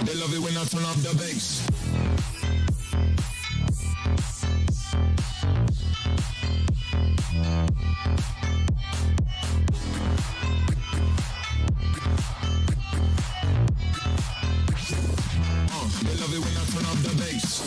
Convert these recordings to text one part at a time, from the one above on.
They love it when I turn up the bass. They love it when I turn up the bass.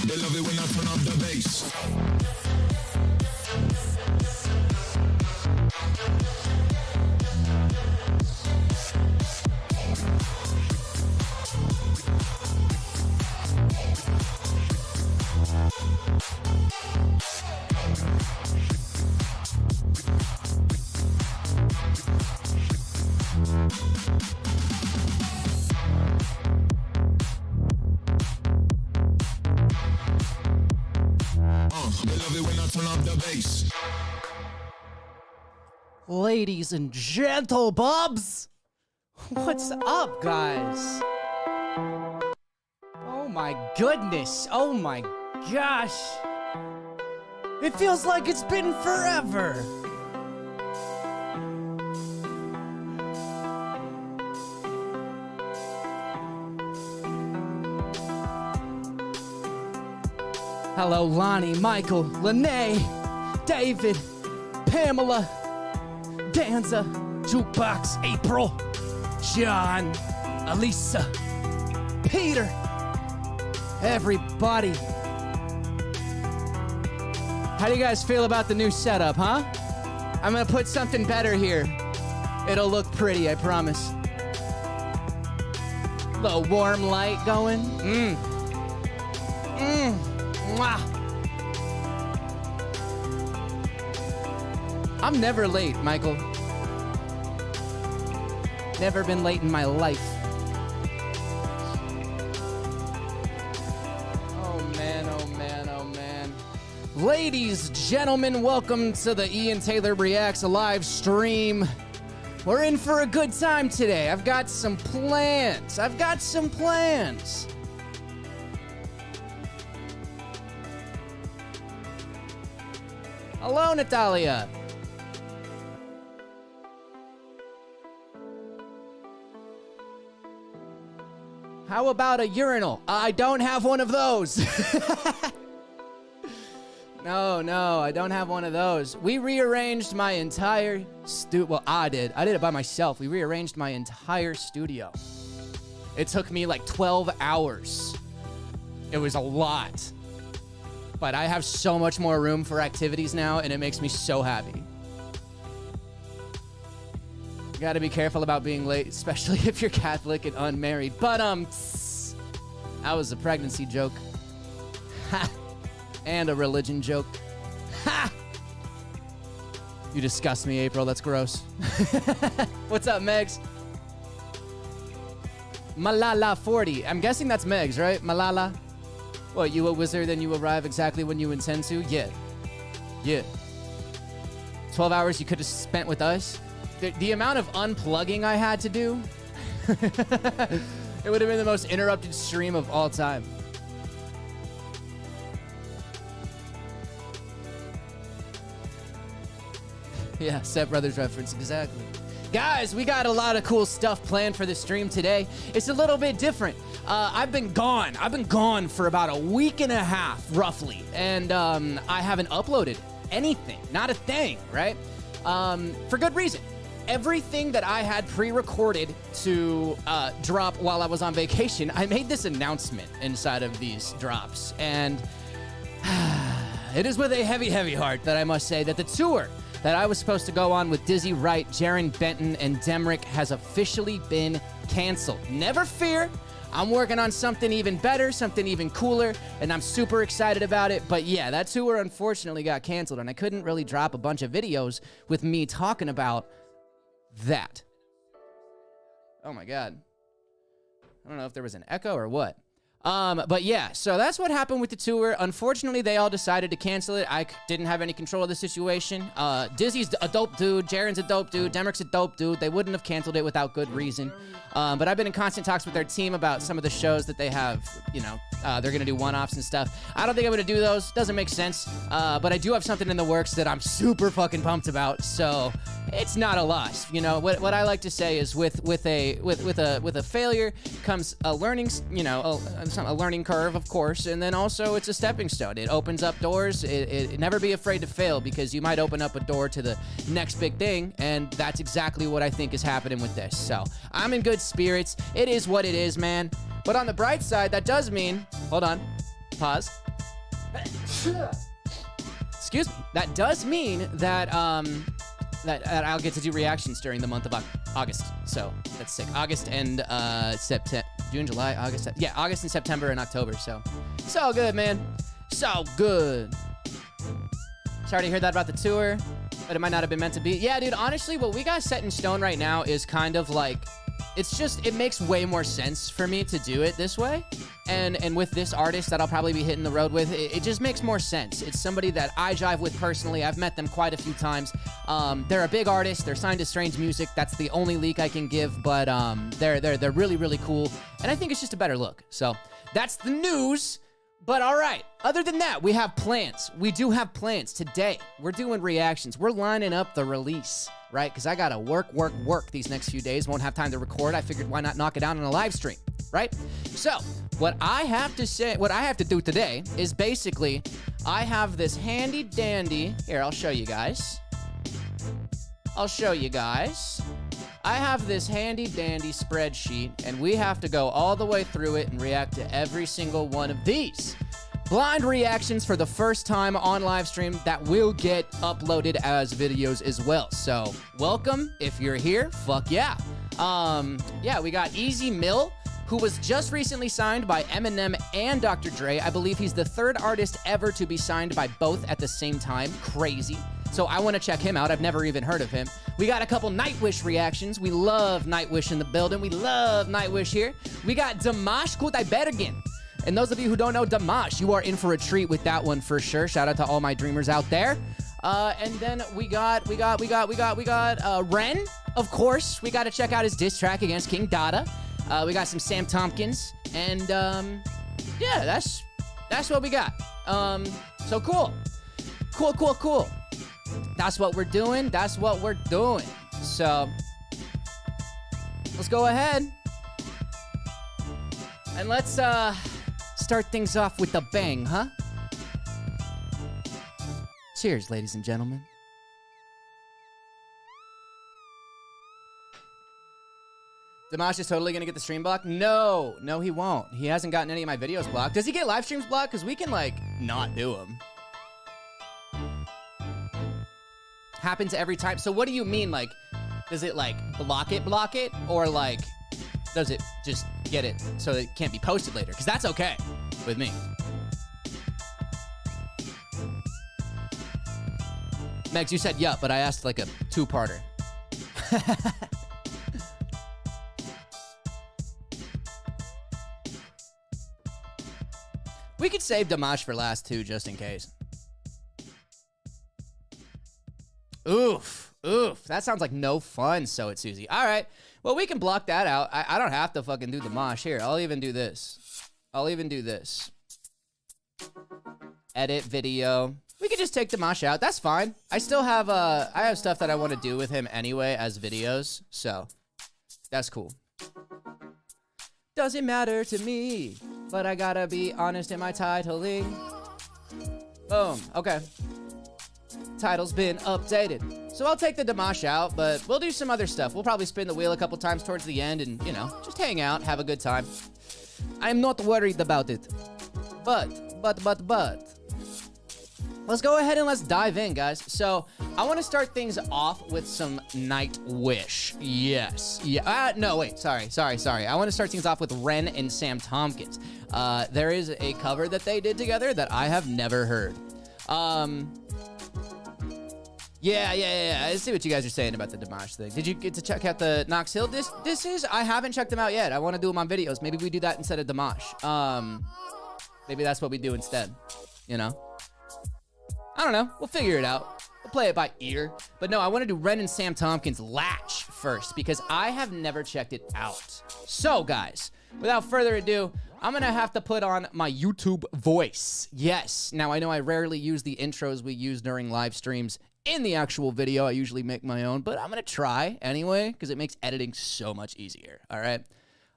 They love it when I turn up the bass. They love it when I turn up the bass. Ladies and gentlebubs, what's up, guys? Oh my goodness, oh my gosh. It feels like it's been forever. Hello, Lonnie, Michael, Lene, David, Pamela, Danza, Jukebox, April, John, Elisa, Peter, everybody. How do you guys feel about the new setup, huh? I'm gonna put something better here. It'll look pretty, I promise. Little warm light going. Mwah. I'm never late, Michael. Never been late in my life. Oh man, oh man, oh man. Ladies, gentlemen, welcome to the Ian Taylor Reacts live stream. We're in for a good time today. I've got some plans. Hello, Natalia. How about a urinal? I don't have one of those. No, I don't have one of those. We rearranged my entire well, I did it by myself. We rearranged my entire studio. It took me like 12 hours. It was a lot. But I have so much more room for activities now, and it makes me so happy. You gotta be careful about being late, especially if you're Catholic and unmarried. But, that was a pregnancy joke. Ha! And a religion joke. Ha! You disgust me, April. That's gross. What's up, Megs? Malala 40. I'm guessing that's Megs, right? Malala. What, you a wizard and you arrive exactly when you intend to? Yeah. 12 hours you could have spent with us. The amount of unplugging I had to do. It would have been the most interrupted stream of all time. Yeah, Step Brothers reference, exactly. Guys, we got a lot of cool stuff planned for the stream today. It's a little bit different. I've been gone for about a week and a half, roughly. And I haven't uploaded anything, not a thing, right? For good reason. Everything that I had pre-recorded to drop while I was on vacation, I made this announcement inside of these drops. And it is with a heavy, heavy heart that I must say that the tour that I was supposed to go on with Dizzy Wright, Jaron Benton, and Demrick has officially been canceled. Never fear. I'm working on something even better, something even cooler, and I'm super excited about it. But yeah, that tour unfortunately got canceled, and I couldn't really drop a bunch of videos with me talking about that. Oh my God. I don't know if there was an echo or what. But yeah, so that's what happened with the tour. Unfortunately, they all decided to cancel it. I didn't have any control of the situation. Dizzy's a dope dude. Jaron's a dope dude. Demrick's a dope dude. They wouldn't have canceled it without good reason. But I've been in constant talks with their team about some of the shows that they have, you know, they're going to do one-offs and stuff. I don't think I'm going to do those. Doesn't make sense. But I do have something in the works that I'm super fucking pumped about. So it's not a loss. You know, what I like to say is with a failure comes a learning, you know, a learning curve, of course, and then also it's a stepping stone. It opens up doors. It never be afraid to fail, because you might open up a door to the next big thing, and that's exactly what I think is happening with this. So I'm in good spirits. It is what it is, man. But on the bright side, that does mean, hold on, pause. Excuse me. That does mean that that I'll get to do reactions during the month of August. So that's sick. August and September, June, July, August. Yeah, August and September and October. So it's all good, man. So good. Sorry to hear that about the tour, but it might not have been meant to be. Yeah, dude, honestly, what we got set in stone right now is kind of like, it makes way more sense for me to do it this way. And with this artist that I'll probably be hitting the road with, it just makes more sense. It's somebody that I jive with personally. I've met them quite a few times. They're a big artist. They're signed to Strange Music. That's the only leak I can give, but they're really, really cool. And I think it's just a better look. So that's the news. But all right, other than that, we have plans. We do have plans. Today, we're doing reactions. We're lining up the release, right? Because I got to work these next few days. Won't have time to record. I figured, why not knock it out on a live stream, right? So what I have to do today is basically, I have this handy dandy, here, I'll show you guys. I have this handy dandy spreadsheet, and we have to go all the way through it and react to every single one of these blind reactions for the first time on live stream that will get uploaded as videos as well. So welcome if you're here. Fuck yeah. Yeah, we got Easy Mill, who was just recently signed by Eminem and Dr. Dre. I believe he's the third artist ever to be signed by both at the same time. Crazy. So I want to check him out. I've never even heard of him. We got a couple Nightwish reactions. We love Nightwish in the building. We love Nightwish here. We got Dimash Kudaibergen. And those of you who don't know Dimash, you are in for a treat with that one for sure. Shout out to all my dreamers out there. And then we got Ren, of course. We got to check out his diss track against King Dada. We got some Sam Tompkins. And yeah, that's what we got. So cool. Cool. That's what we're doing. So let's go ahead and let's start things off with a bang, huh? Cheers, ladies and gentlemen. Dimash is totally gonna get the stream blocked? No, he won't. He hasn't gotten any of my videos blocked. Does he get live streams blocked? Because we can, like, not do them. Happens every time. So what do you mean, like, does it, like, block it? Or, like, does it just get it so it can't be posted later? Because that's okay with me. Megs, you said yup, but I asked, like, a two-parter. We could save Dimash for last two just in case. Oof. That sounds like no fun, So It's Susie. All right. Well, we can block that out. I don't have to fucking do the mosh. Here, I'll even do this. Edit video. We could just take Dimash out. That's fine. I still have I have stuff that I want to do with him anyway as videos, so that's cool. Doesn't matter to me, but I gotta be honest in my titling. Boom. Okay. Title's been updated. So I'll take the Dimash out, but we'll do some other stuff. We'll probably spin the wheel a couple times towards the end and, you know, just hang out, have a good time. I'm not worried about it. But. Let's go ahead and let's dive in, guys. So I want to start things off with some Nightwish. Yes. Yeah. No, wait. Sorry. I want to start things off with Ren and Sam Tompkins. There is a cover that they did together that I have never heard. Yeah. I see what you guys are saying about the Dimash thing. Did you get to check out the Knox Hill? This is, I haven't checked them out yet. I want to do them on videos. Maybe we do that instead of Dimash. Maybe that's what we do instead, you know? I don't know. We'll figure it out. We'll play it by ear. But no, I want to do Ren and Sam Tompkins Latch first because I have never checked it out. So, guys, without further ado, I'm going to have to put on my YouTube voice. Yes. Now, I know I rarely use the intros we use during live streams in the actual video. I usually make my own, but I'm going to try anyway because it makes editing so much easier. All right.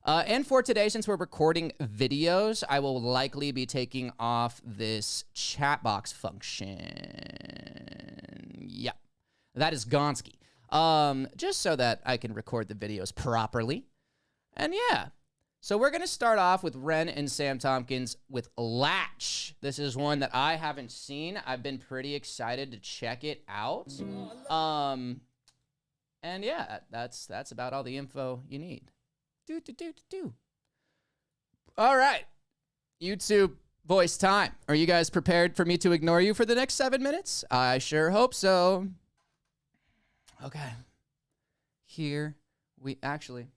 And for today, since we're recording videos, I will likely be taking off this chat box function. Yeah, that is Gonski. Just so that I can record the videos properly. And yeah, so we're going to start off with Ren and Sam Tompkins with Latch. This is one that I haven't seen. I've been pretty excited to check it out. And yeah, that's about all the info you need. All right. YouTube voice time. Are you guys prepared for me to ignore you for the next 7 minutes? I sure hope so. Okay. Here we actually.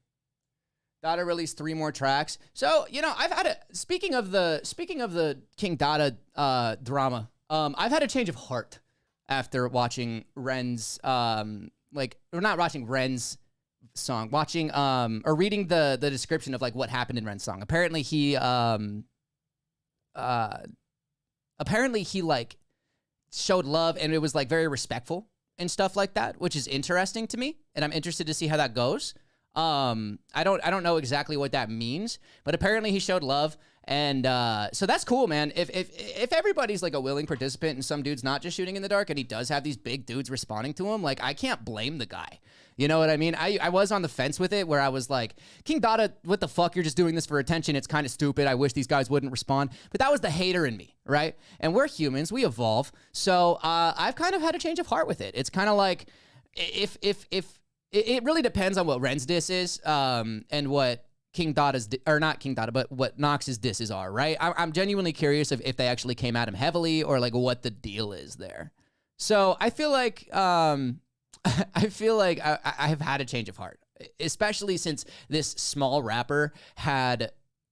Dada released 3 more tracks. So, you know, I've had a speaking of the King Dada drama, I've had a change of heart after watching Ren's or not watching Ren's song, watching or reading the description of like what happened in Ren's song. Apparently he like showed love and it was like very respectful and stuff like that, which is interesting to me, and I'm interested to see how that goes. I don't know exactly what that means, but apparently he showed love, and so that's cool, man. If everybody's like a willing participant and some dude's not just shooting in the dark and he does have these big dudes responding to him, like I can't blame the guy. You know what I mean? I was on the fence with it where I was like, King Dada, what the fuck? You're just doing this for attention. It's kind of stupid. I wish these guys wouldn't respond. But that was the hater in me, right? And we're humans. We evolve. So I've kind of had a change of heart with it. It's kind of like if it really depends on what Ren's diss is and what King Dada's, or not King Dada, but what Knox's disses are, right? I'm genuinely curious if they actually came at him heavily or like what the deal is there. So I feel like I have had a change of heart, especially since this small rapper had,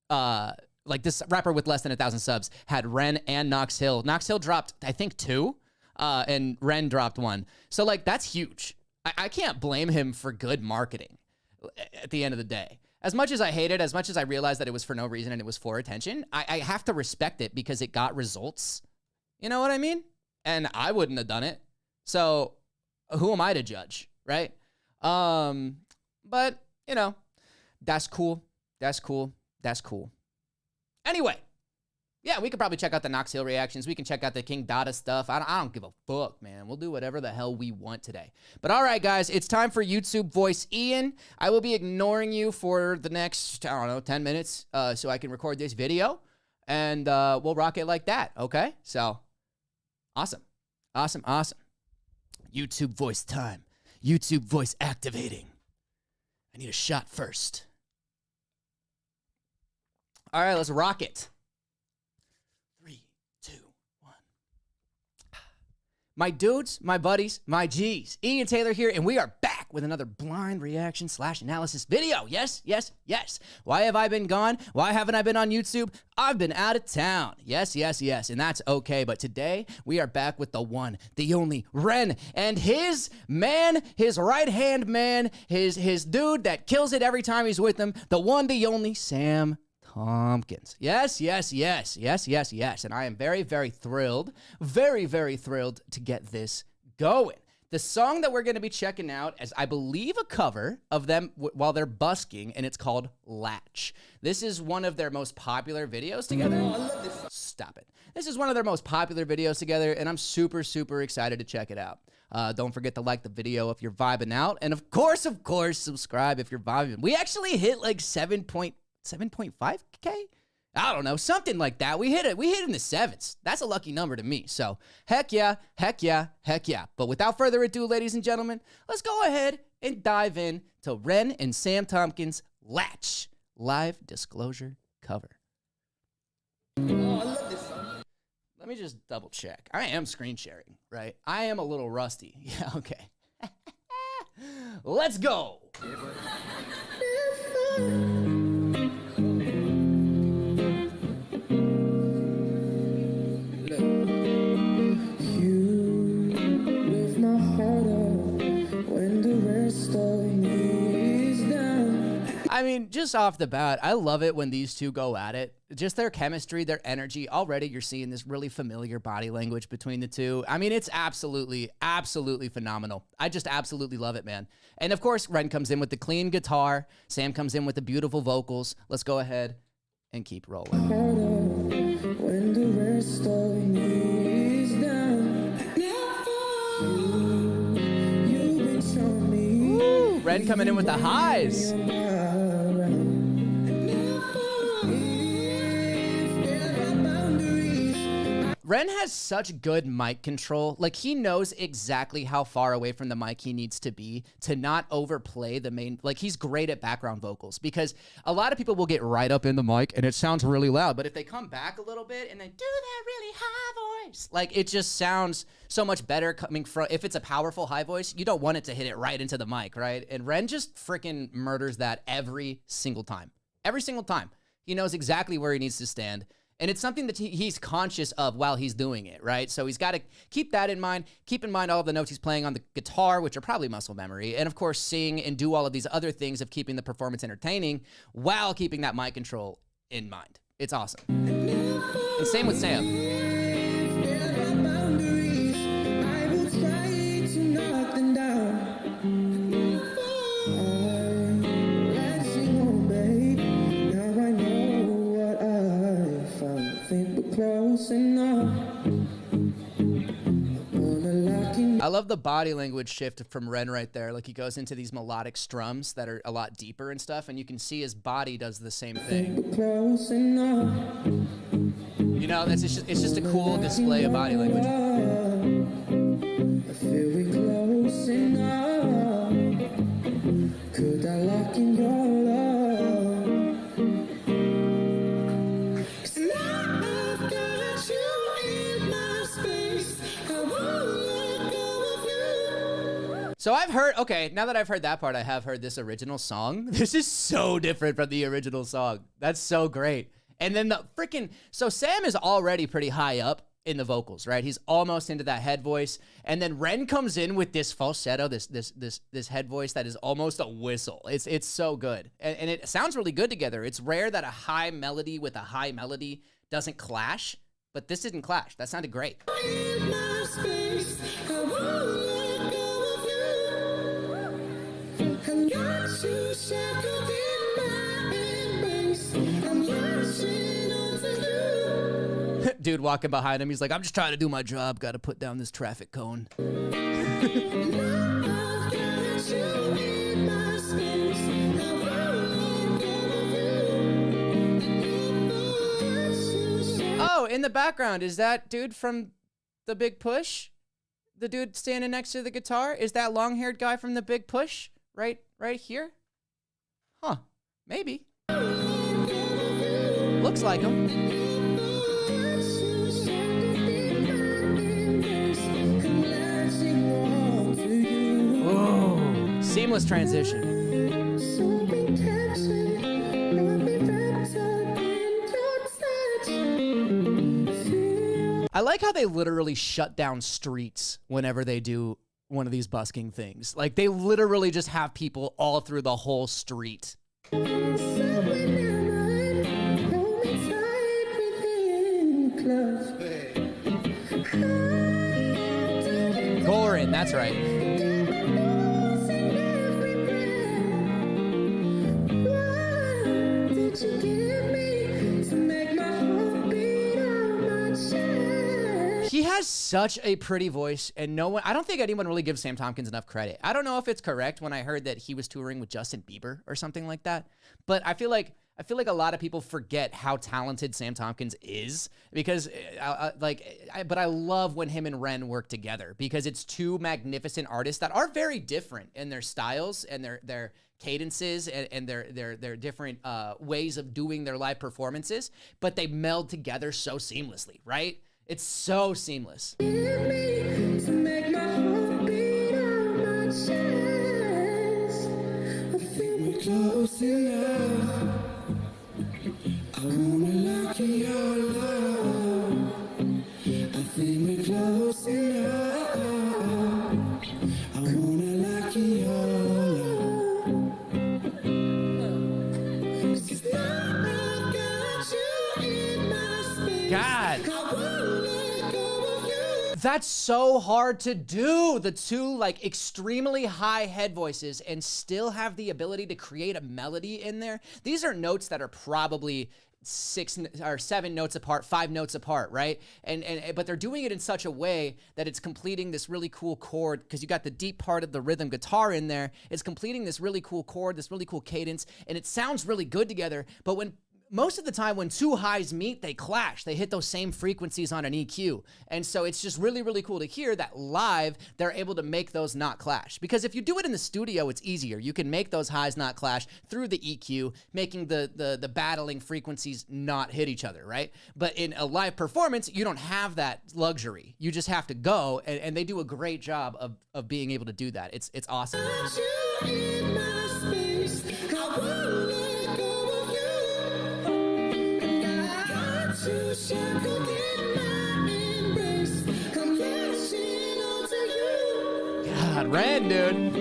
like this rapper with less than 1,000 subs had Ren and Knox Hill. Knox Hill dropped, I think, 2, and Ren dropped 1. So like, that's huge. I can't blame him for good marketing at the end of the day. As much as I hate it, as much as I realized that it was for no reason and it was for attention, I have to respect it because it got results. You know what I mean? And I wouldn't have done it. So who am I to judge, right? But, you know, that's cool. Anyway, yeah, we could probably check out the Knox Hill reactions. We can check out the King Dada stuff. I don't give a fuck, man. We'll do whatever the hell we want today. But all right, guys, it's time for YouTube voice Ian. I will be ignoring you for the next, 10 minutes so I can record this video. And we'll rock it like that, okay? So, awesome. YouTube voice time. YouTube voice activating. I need a shot first. All right, let's rock it. 3, 2, 1. My dudes, my buddies, my G's. Ian Taylor here, and we are back with another blind reaction / analysis video. Yes. Why have I been gone? Why haven't I been on YouTube? I've been out of town. Yes, and that's okay. But today, we are back with the one, the only Ren, and his man, his right-hand man, his dude that kills it every time he's with him, the one, the only Sam Tompkins. Yes, yes, yes, yes, yes, yes. And I am very, very thrilled to get this going. The song that we're going to be checking out is, I believe, a cover of them while they're busking, and it's called Latch. This is one of their most popular videos together. Stop it. This is one of their most popular videos together, and I'm super, super excited to check it out. Don't forget to like the video if you're vibing out, and of course, subscribe if you're vibing. We actually hit like 7.5K? I don't know, something like that. We hit it in the sevens. That's a lucky number to me. So heck yeah, heck yeah, heck yeah. But without further ado, ladies and gentlemen, let's go ahead and dive in to Ren and Sam Tompkins' Latch live disclosure cover. Oh, I love this song. Let me just double check. I am screen sharing, right? I am a little rusty. Yeah, okay. Let's go. I mean, just off the bat, I love it when these two go at it. Just their chemistry, their energy. Already you're seeing this really familiar body language between the two. I mean, it's absolutely, absolutely phenomenal. I just absolutely love it, man. And of course, Ren comes in with the clean guitar. Sam comes in with the beautiful vocals. Let's go ahead and keep rolling. When the rest of me is down, ooh, Ren coming in with the highs. Ren has such good mic control. Like, he knows exactly how far away from the mic he needs to be to not overplay the main. Like, he's great at background vocals, because a lot of people will get right up in the mic and it sounds really loud. But if they come back a little bit and then do that really high voice, like, it just sounds so much better coming from, if it's a powerful high voice, you don't want it to hit it right into the mic, right? And Ren just freaking murders that every single time. Every single time. He knows exactly where he needs to stand. And it's something that he's conscious of while he's doing it, right? So he's got to keep that in mind. Keep in mind all of the notes he's playing on the guitar, which are probably muscle memory. And of course, sing and do all of these other things of keeping the performance entertaining while keeping that mic control in mind. It's awesome. And same with Sam. I love the body language shift from Ren right there. Like, he goes into these melodic strums that are a lot deeper and stuff, and you can see his body does the same thing. You know, it's just a cool display of body language. I feel we close enough. Could I lock in your love? So I've heard, okay, now that I've heard that part, I have heard this original song. This is so different from the original song. That's so great. And then the freaking, so Sam is already pretty high up in the vocals, right? He's almost into that head voice. And then Ren comes in with this falsetto, this head voice that is almost a whistle. It's so good. And it sounds really good together. It's rare that a high melody with a high melody doesn't clash, but this didn't clash. That sounded great. In my space, I won't let go of you. I'm not too shackled in my embrace. I'm latching onto you. Dude walking behind him, he's like, I'm just trying to do my job. Got to put down this traffic cone. Oh, in the background, is that dude from The Big Push? The dude standing next to the guitar? Is that long-haired guy from The Big Push? Right here? Huh, maybe. Looks like him. Whoa, seamless transition. I like how they literally shut down streets whenever they do one of these busking things. Like, they literally just have people all through the whole street. That's right. He has such a pretty voice, and I don't think anyone really gives Sam Tompkins enough credit. I don't know if it's correct when I heard that he was touring with Justin Bieber or something like that, but I feel like a lot of people forget how talented Sam Tompkins is because but I love when him and Ren work together because it's two magnificent artists that are very different in their styles and their cadences and their different ways of doing their live performances, but they meld together so seamlessly, right? It's so seamless. Close enough. I wanna lock in your love. I think we're close enough. I wanna lock in your love. 'Cause now I've got you in my space. God. I won't let go of you. That's so hard to do. The two like extremely high head voices and still have the ability to create a melody in there. These are notes that are probably 6 or 7 notes apart, 5 notes apart, right? But they're doing it in such a way that it's completing this really cool chord because you got the deep part of the rhythm guitar in there. It's completing this really cool chord, this really cool cadence, and it sounds really good together. But most of the time when two highs meet, they clash. They hit those same frequencies on an EQ. And so it's just really, really cool to hear that live, they're able to make those not clash. Because if you do it in the studio, it's easier. You can make those highs not clash through the EQ, making the battling frequencies not hit each other, right? But in a live performance, you don't have that luxury. You just have to go, and they do a great job of being able to do that. It's awesome. God, Ren, dude.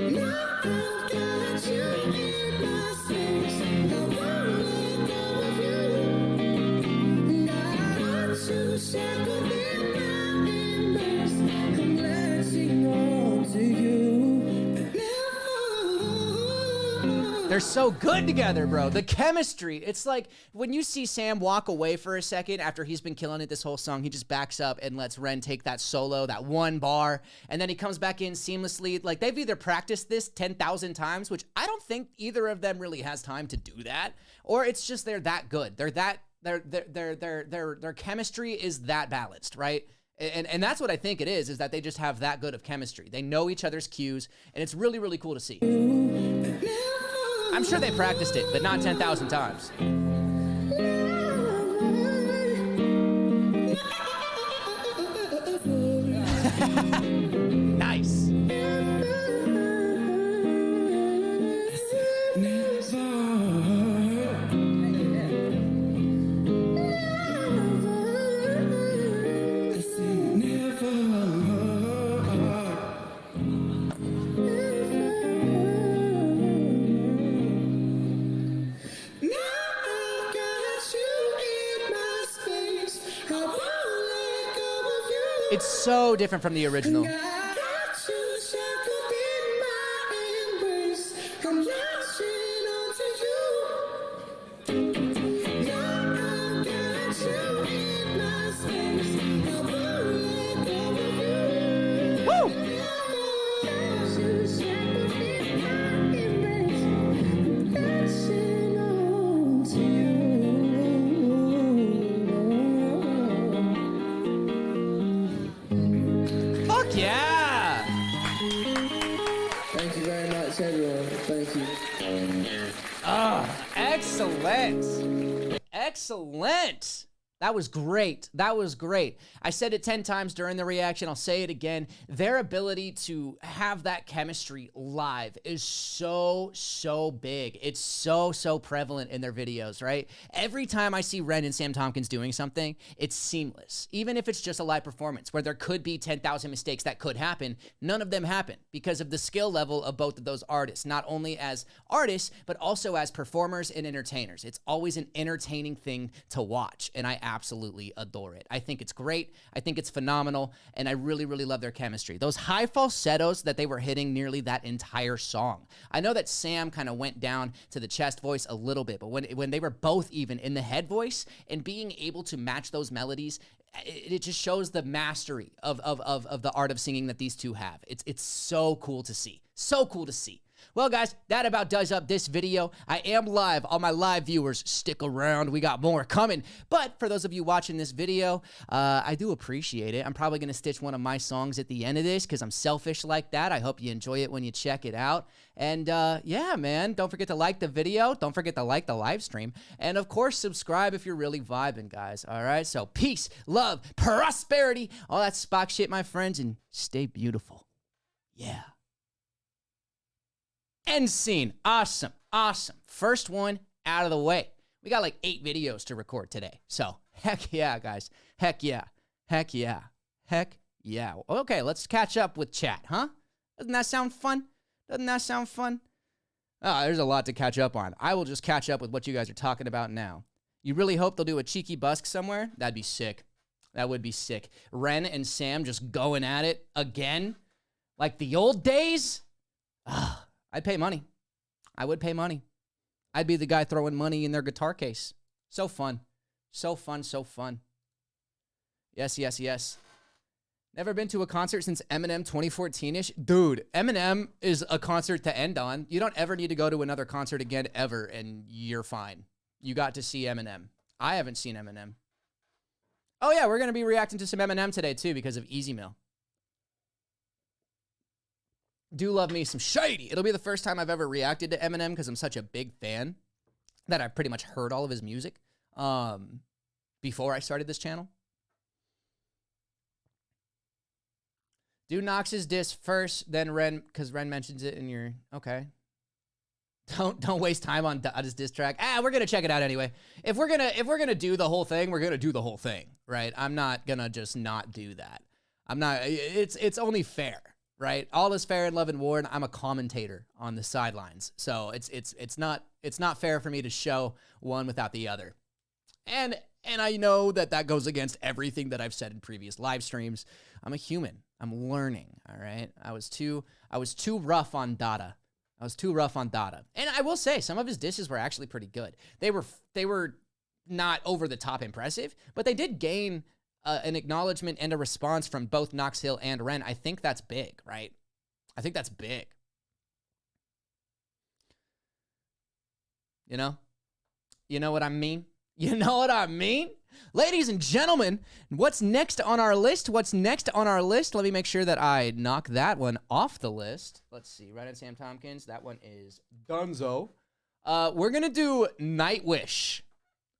They're so good together, bro. The chemistry. It's like when you see Sam walk away for a second after he's been killing it this whole song, he just backs up and lets Ren take that solo, that one bar, and then he comes back in seamlessly. Like they've either practiced this 10,000 times, which I don't think either of them really has time to do that, or it's just they're that good. Their chemistry is that balanced, right? And that's what I think it is that they just have that good of chemistry. They know each other's cues, and it's really, really cool to see. I'm sure they practiced it, but not 10,000 times. Nice. It's so different from the original. Yeah! Thank you very much, everyone. Thank you. Excellent. Excellent. That was great. That was great. I said it 10 times during the reaction. I'll say it again. Their ability to have that chemistry live is so big. It's so prevalent in their videos, right? Every time I see Ren and Sam Tompkins doing something, it's seamless. Even if it's just a live performance where there could be 10,000 mistakes that could happen, none of them happen because of the skill level of both of those artists, not only as artists, but also as performers and entertainers. It's always an entertaining thing to watch, and I absolutely adore it. I think it's great. I think it's phenomenal. And I really, really love their chemistry. Those high falsettos that they were hitting nearly that entire song. I know that Sam kind of went down to the chest voice a little bit, but when they were both even in the head voice and being able to match those melodies, it just shows the mastery of the art of singing that these two have. It's so cool to see. So cool to see. Well, guys, that about does up this video. I am live. All my live viewers, stick around. We got more coming. But for those of you watching this video, I do appreciate it. I'm probably going to stitch one of my songs at the end of this because I'm selfish like that. I hope you enjoy it when you check it out. And yeah, man, don't forget to like the video. Don't forget to like the live stream. And of course, subscribe if you're really vibing, guys. All right? So peace, love, prosperity, all that Spock shit, my friends, and stay beautiful. Yeah. End scene. Awesome. Awesome. First one out of the way. We got like 8 videos to record today. So, heck yeah, guys. Heck yeah. Heck yeah. Heck yeah. Okay, let's catch up with chat, huh? Doesn't that sound fun? Doesn't that sound fun? Oh, there's a lot to catch up on. I will just catch up with what you guys are talking about now. You really hope they'll do a cheeky busk somewhere? That'd be sick. That would be sick. Ren and Sam just going at it again? Like the old days? Ah. I'd pay money. I would pay money. I'd be the guy throwing money in their guitar case. So fun. So fun, so fun. Yes, yes, yes. Never been to a concert since Eminem 2014-ish? Dude, Eminem is a concert to end on. You don't ever need to go to another concert again ever, and you're fine. You got to see Eminem. I haven't seen Eminem. Oh, yeah, we're going to be reacting to some Eminem today, too, because of Easy Mill. Do love me some Shady. It'll be the first time I've ever reacted to Eminem because I'm such a big fan that I've pretty much heard all of his music before I started this channel. Do Knox's diss first, then Ren, because Ren mentions it in your... Okay. Don't waste time on Dada's diss track. We're gonna check it out anyway. If we're gonna do the whole thing, we're gonna do the whole thing, right? I'm not gonna just not do that. I'm not. It's only fair. Right, all is fair in love and war, and I'm a commentator on the sidelines, so it's not fair for me to show one without the other, and I know that goes against everything that I've said in previous live streams. I'm a human. I'm learning. All right, I was too rough on Dada. I was too rough on Dada, and I will say some of his dishes were actually pretty good. They were not over the top impressive, but they did gain an acknowledgement and a response from both Knox Hill and Ren. I think that's big, right? I think that's big. You know? You know what I mean? You know what I mean? Ladies and gentlemen, what's next on our list? What's next on our list? Let me make sure that I knock that one off the list. Let's see. Ren Sam Tompkins. That one is Dunzo. We're going to do Nightwish.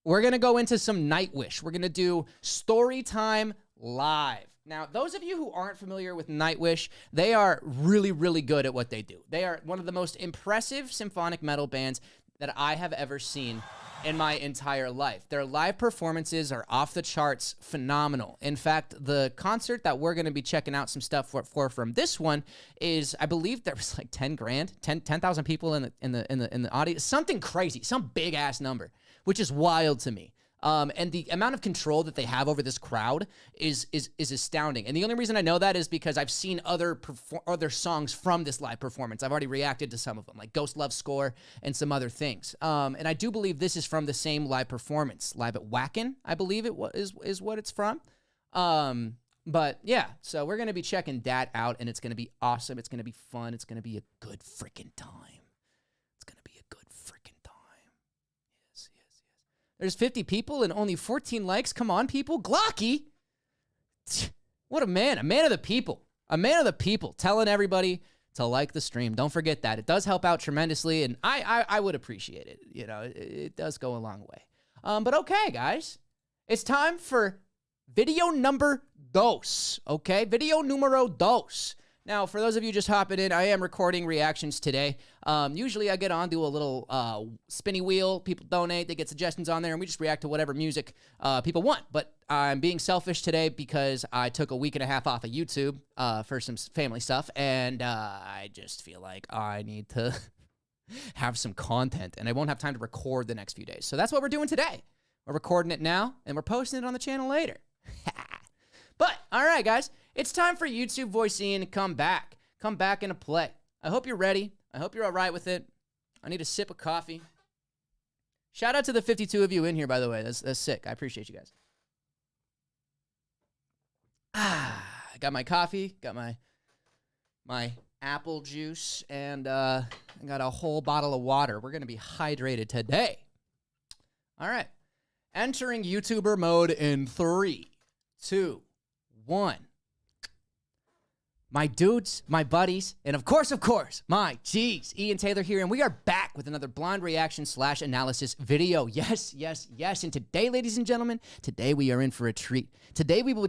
We're going to go into some Nightwish. We're going to do Storytime Live. Now, those of you who aren't familiar with Nightwish, they are really, really good at what they do. They are one of the most impressive symphonic metal bands that I have ever seen in my entire life. Their live performances are off the charts phenomenal. In fact, the concert that we're going to be checking out some stuff for from this one is, I believe there was like 10 grand, 10,000 people in the audience, something crazy, some big ass number, which is wild to me. And the amount of control that they have over this crowd is astounding. And the only reason I know that is because I've seen other songs from this live performance. I've already reacted to some of them, like Ghost Love Score and some other things. And I do believe this is from the same live performance, live at Wacken, I believe is what it's from. But yeah, so we're gonna be checking that out, and it's gonna be awesome. It's gonna be fun. It's gonna be a good freaking time. It's gonna be a good freaking time. Yes, yes, yes. There's 50 people and only 14 likes. Come on, people. Glocky. What a man of the people. A man of the people, telling everybody to like the stream. Don't forget that. It does help out tremendously, and I would appreciate it. You know, it does go a long way. But okay, guys. It's time for video number dos, okay? Video numero dos. Now, for those of you just hopping in, I am recording reactions today. Usually I get on, do a little spinny wheel. People donate, they get suggestions on there, and we just react to whatever music people want. But I'm being selfish today because I took a week and a half off of YouTube for some family stuff, and I just feel like I need to have some content, and I won't have time to record the next few days. So that's what we're doing today. We're recording it now, and we're posting it on the channel later. But, all right, guys, it's time for YouTube Voice Ian to come back. Come back into play. I hope you're ready. I hope you're all right with it. I need a sip of coffee. Shout out to the 52 of you in here, by the way. That's sick. I appreciate you guys. I got my coffee, got my apple juice, and I got a whole bottle of water. We're going to be hydrated today. All right. Entering YouTuber mode in 3, 2, 1. My dudes, my buddies, and of course, my G's, Ian Taylor here, and we are back with another blind reaction / analysis video. Yes. And today, ladies and gentlemen, today we are in for a treat. Today we will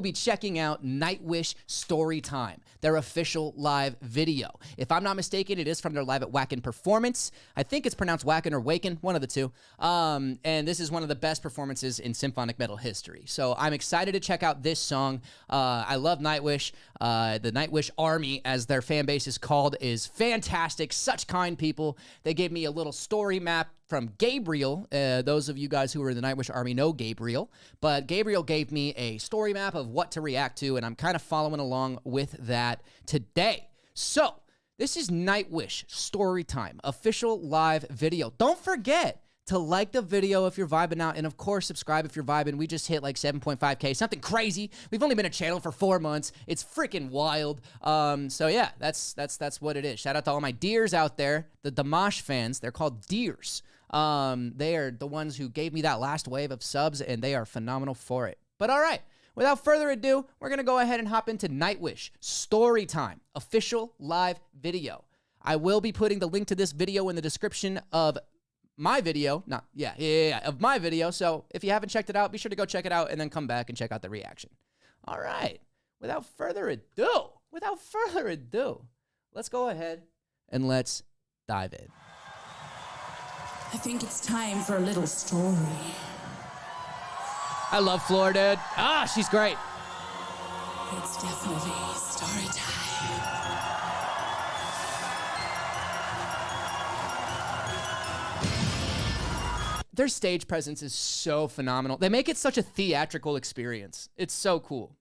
be checking out Nightwish Storytime, their official live video. If I'm not mistaken, it is from their Live at Wacken performance. I think it's pronounced Wacken or Waken, one of the two. And this is one of the best performances in symphonic metal history. So I'm excited to check out this song. I love Nightwish. The Nightwish Army, as their fan base is called, is fantastic. Such kind people. They gave me a little story map from Gabriel. Those of you guys who are in the Nightwish Army know Gabriel. But Gabriel gave me a story map of what to react to, and I'm kind of following along with that today. So, this is Nightwish Storytime, official live video. Don't forget to like the video if you're vibing out, and of course, subscribe if you're vibing. We just hit like 7.5K, something crazy. We've only been a channel for 4 months. It's freaking wild. So yeah, that's what it is. Shout out to all my deers out there, the Damash fans. They're called deers. They are the ones who gave me that last wave of subs, and they are phenomenal for it. But all right, without further ado, we're gonna go ahead and hop into Nightwish Storytime, official live video. I will be putting the link to this video in the description of my video, of my video. So if you haven't checked it out, be sure to go check it out and then come back and check out the reaction. All right, without further ado, let's go ahead and let's dive in. I think it's time for a little story. I love Floor, dude. Ah, she's great. It's definitely story time. Their stage presence is so phenomenal. They make it such a theatrical experience. It's so cool.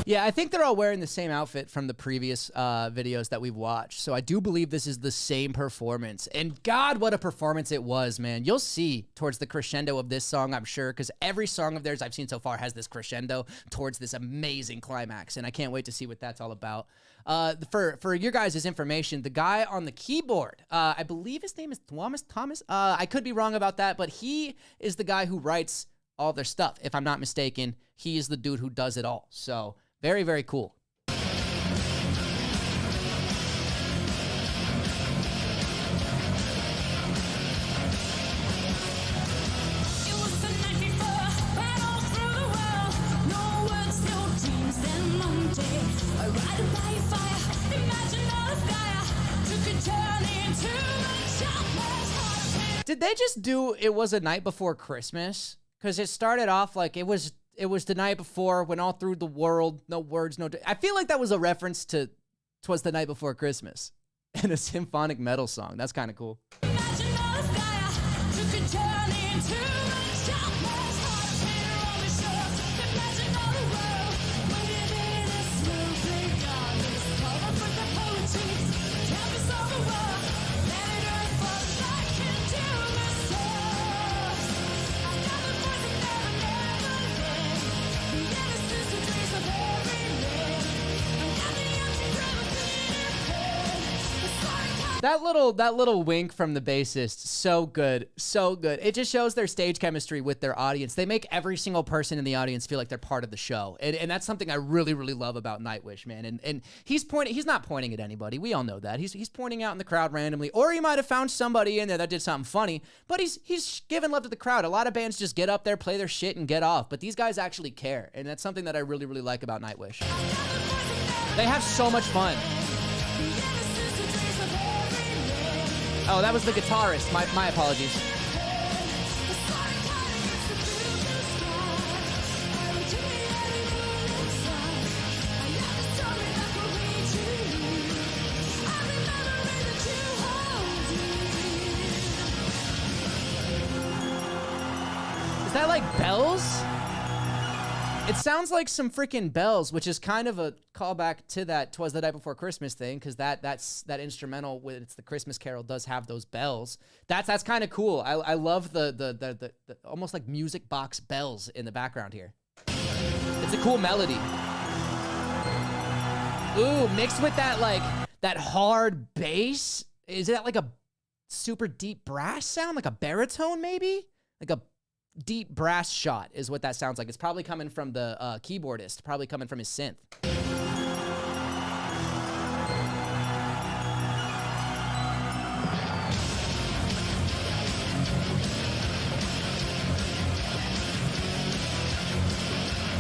Yeah, I think they're all wearing the same outfit from the previous videos that we've watched. So I do believe this is the same performance. And God, what a performance it was, man. You'll see towards the crescendo of this song, I'm sure, because every song of theirs I've seen so far has this crescendo towards this amazing climax. And I can't wait to see what that's all about. For your guys' information, the guy on the keyboard, I believe his name is Thomas. I could be wrong about that, but he is the guy who writes all their stuff. If I'm not mistaken, he is the dude who does it all. So very, very cool. Did they just do It Was a Night Before Christmas? Because it started off like it was the night before, went all through the world, no words, no... I feel like that was a reference to 'Twas the Night Before Christmas in a symphonic metal song. That's kind of cool. That little wink from the bassist, so good, so good. It just shows their stage chemistry with their audience. They make every single person in the audience feel like they're part of the show, and that's something I really, really love about Nightwish, man. And he's not pointing at anybody. We all know that. He's pointing out in the crowd randomly, or he might have found somebody in there that did something funny. But he's giving love to the crowd. A lot of bands just get up there, play their shit, and get off. But these guys actually care, and that's something that I really, really like about Nightwish. They have so much fun. Oh, that was the guitarist. My apologies. Is that like bells? It sounds like some freaking bells, which is kind of a callback to that "'Twas the Night Before Christmas" thing, because that instrumental with it's the Christmas Carol does have those bells. That's kind of cool. I love the almost like music box bells in the background here. It's a cool melody. Ooh, mixed with that hard bass. Is that like a super deep brass sound, like a baritone maybe, like a deep brass shot is what that sounds like. It's probably coming from the keyboardist, probably coming from his synth.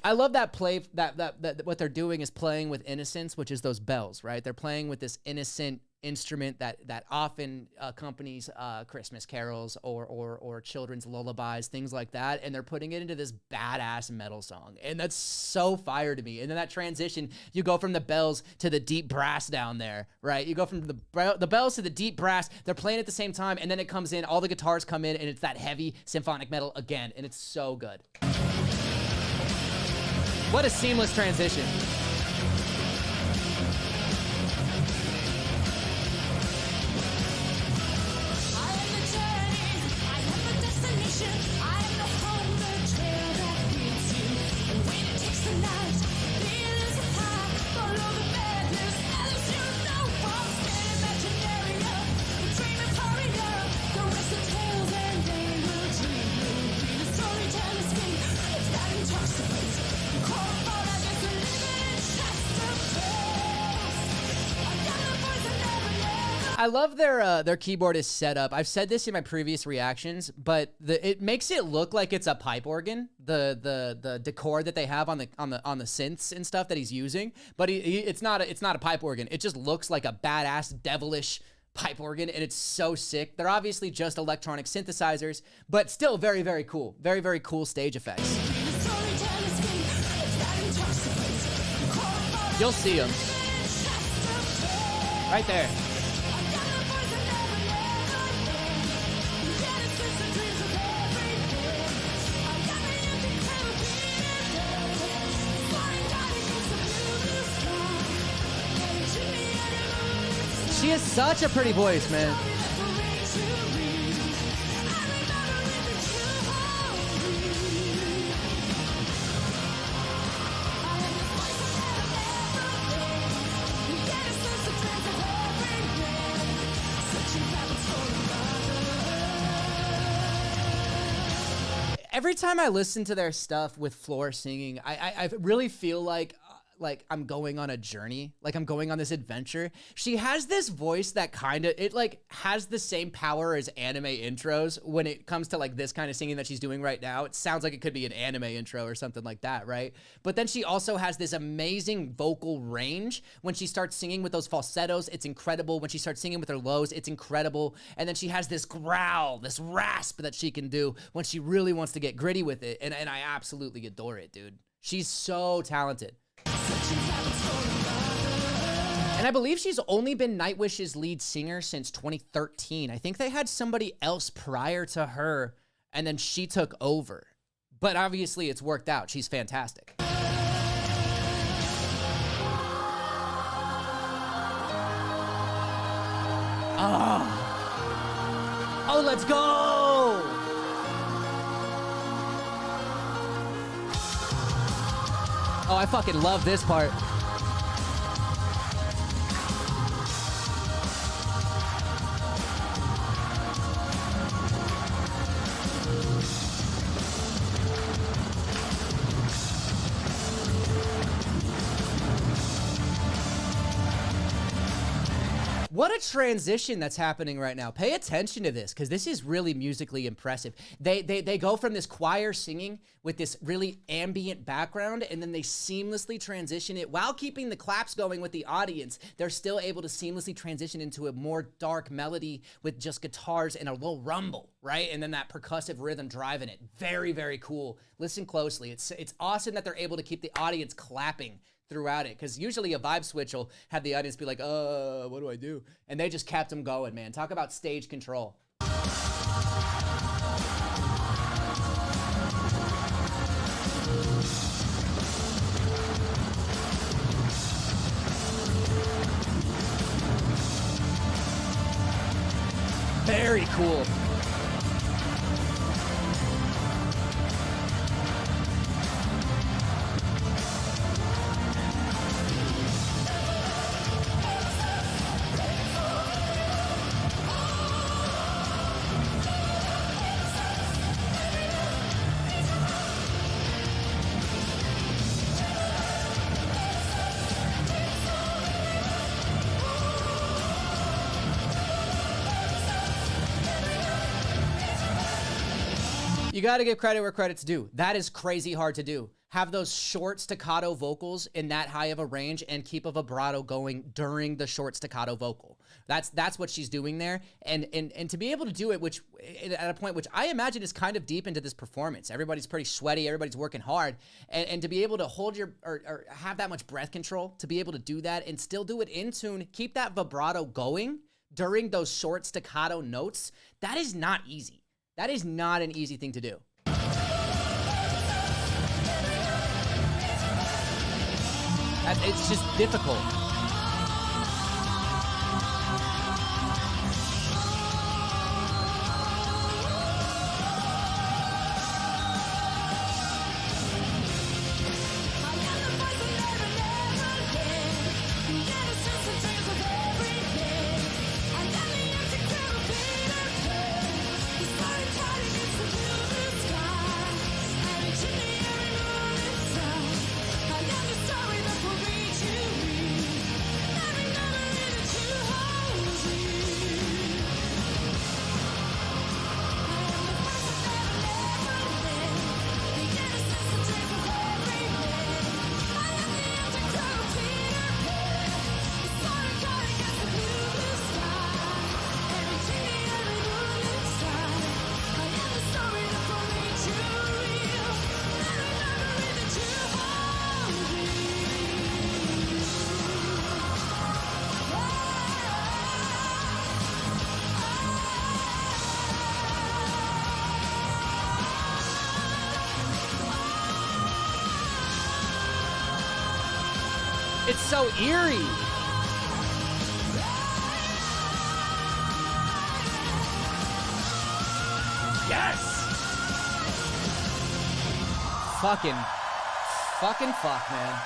I love that that what they're doing is playing with innocence, which is those bells, right? They're playing with this innocent instrument that often accompanies Christmas carols or children's lullabies, things like that, and they're putting it into this badass metal song, and that's so fire to me. And then that transition, you go from the bells to the deep brass down there, right? You go from the bells to the deep brass. They're playing at the same time, and then it comes in, all the guitars come in, and it's that heavy symphonic metal again, and it's so good. What a seamless transition. I love their keyboardist setup. I've said this in my previous reactions, but it makes it look like it's a pipe organ. The decor that they have on the synths and stuff that he's using, but it's not a pipe organ. It just looks like a badass devilish pipe organ, and it's so sick. They're obviously just electronic synthesizers, but still very, very cool. Very, very cool stage effects. You'll see them right there. She has such a pretty voice, man. Every time I listen to their stuff with Floor singing, I really feel like I'm going on a journey, like I'm going on this adventure. She has this voice that has the same power as anime intros when it comes to like this kind of singing that she's doing right now. It sounds like it could be an anime intro or something like that, right? But then she also has this amazing vocal range. When she starts singing with those falsettos, it's incredible. When she starts singing with her lows, it's incredible. And then she has this growl, this rasp that she can do when she really wants to get gritty with it. And I absolutely adore it, dude. She's so talented. And I believe she's only been Nightwish's lead singer since 2013. I think they had somebody else prior to her, and then she took over. But obviously it's worked out. She's fantastic. Oh, let's go! Oh, I fucking love this part. What a transition that's happening right now. Pay attention to this because this is really musically impressive. They go from this choir singing with this really ambient background, and then they seamlessly transition it while keeping the claps going with the audience. They're still able to seamlessly transition into a more dark melody with just guitars and a little rumble, right? And then that percussive rhythm driving it. Very, very cool. Listen closely. It's awesome that they're able to keep the audience clapping throughout it, because usually a vibe switch will have the audience be like, what do I do? And they just kept them going, man. Talk about stage control. Very cool. You got to give credit where credit's due. That is crazy hard to do. Have those short staccato vocals in that high of a range and keep a vibrato going during the short staccato vocal. That's what she's doing there. And to be able to do it, which at a point which I imagine is kind of deep into this performance. Everybody's pretty sweaty. Everybody's working hard. And to be able to hold or have that much breath control, to be able to do that and still do it in tune, keep that vibrato going during those short staccato notes, that is not easy. That is not an easy thing to do. It's just difficult. It's so eerie. Yes! Fucking fuck, man.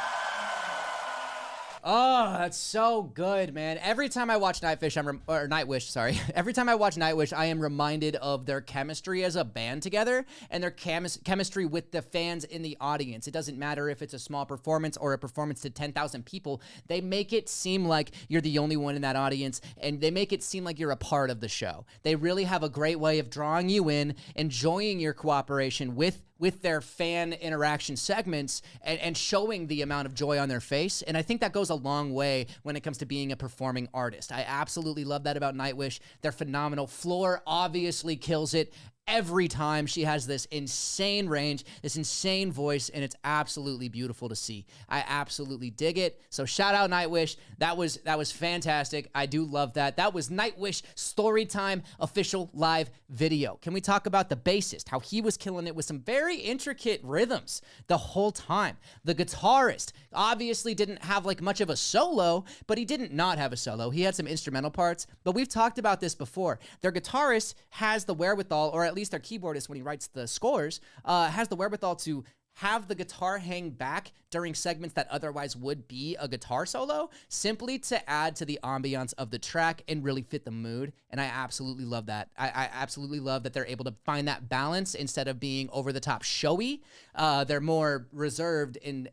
Oh, that's so good, man. Every time I watch Nightwish, sorry. Every time I watch Nightwish, I am reminded of their chemistry as a band together and their chemistry with the fans in the audience. It doesn't matter if it's a small performance or a performance to 10,000 people. They make it seem like you're the only one in that audience, and they make it seem like you're a part of the show. They really have a great way of drawing you in, enjoying your cooperation with their fan interaction segments and showing the amount of joy on their face. And I think that goes a long way when it comes to being a performing artist. I absolutely love that about Nightwish. They're phenomenal. Floor obviously kills it every time. She has this insane range, this insane voice, and it's absolutely beautiful to see. I absolutely dig it. So shout out Nightwish. That was fantastic. I do love that. That was Nightwish Storytime official live video. Can we talk about the bassist, how he was killing it with some very intricate rhythms the whole time? The guitarist obviously didn't have like much of a solo, but he didn't not have a solo. He had some instrumental parts, but we've talked about this before. Their guitarist has the wherewithal, or at least their keyboardist when he writes the scores, has the wherewithal to have the guitar hang back during segments that otherwise would be a guitar solo, simply to add to the ambiance of the track and really fit the mood. And I absolutely love that. I absolutely love that they're able to find that balance instead of being over the top showy. They're more reserved, and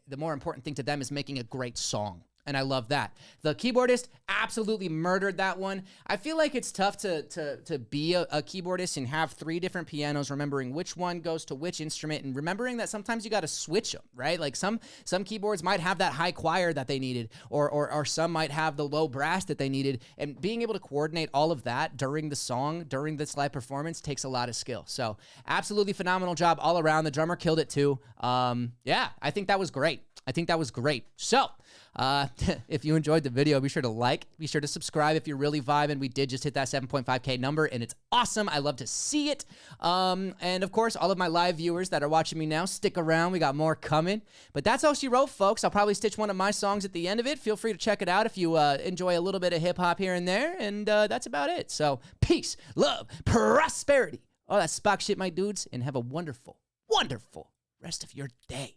the more important thing to them is making a great song. and I love that. The keyboardist absolutely murdered that one. I feel like it's tough to be a keyboardist and have 3 different pianos, remembering which one goes to which instrument, and remembering that sometimes you got to switch them, right? Like some keyboards might have that high choir that they needed, or some might have the low brass that they needed, and being able to coordinate all of that during the song, during this live performance, takes a lot of skill. So absolutely phenomenal job all around. The drummer killed it too. Yeah, I think that was great. So, if you enjoyed the video, be sure to like, be sure to subscribe if you're really vibing. We did just hit that 7.5K number, and it's awesome. I love to see it. And of course, all of my live viewers that are watching me now, stick around. We got more coming. But that's all she wrote, folks. I'll probably stitch one of my songs at the end of it. Feel free to check it out if you enjoy a little bit of hip hop here and there. And that's about it. So, peace, love, prosperity, all that Spock shit, my dudes, and have a wonderful, wonderful rest of your day.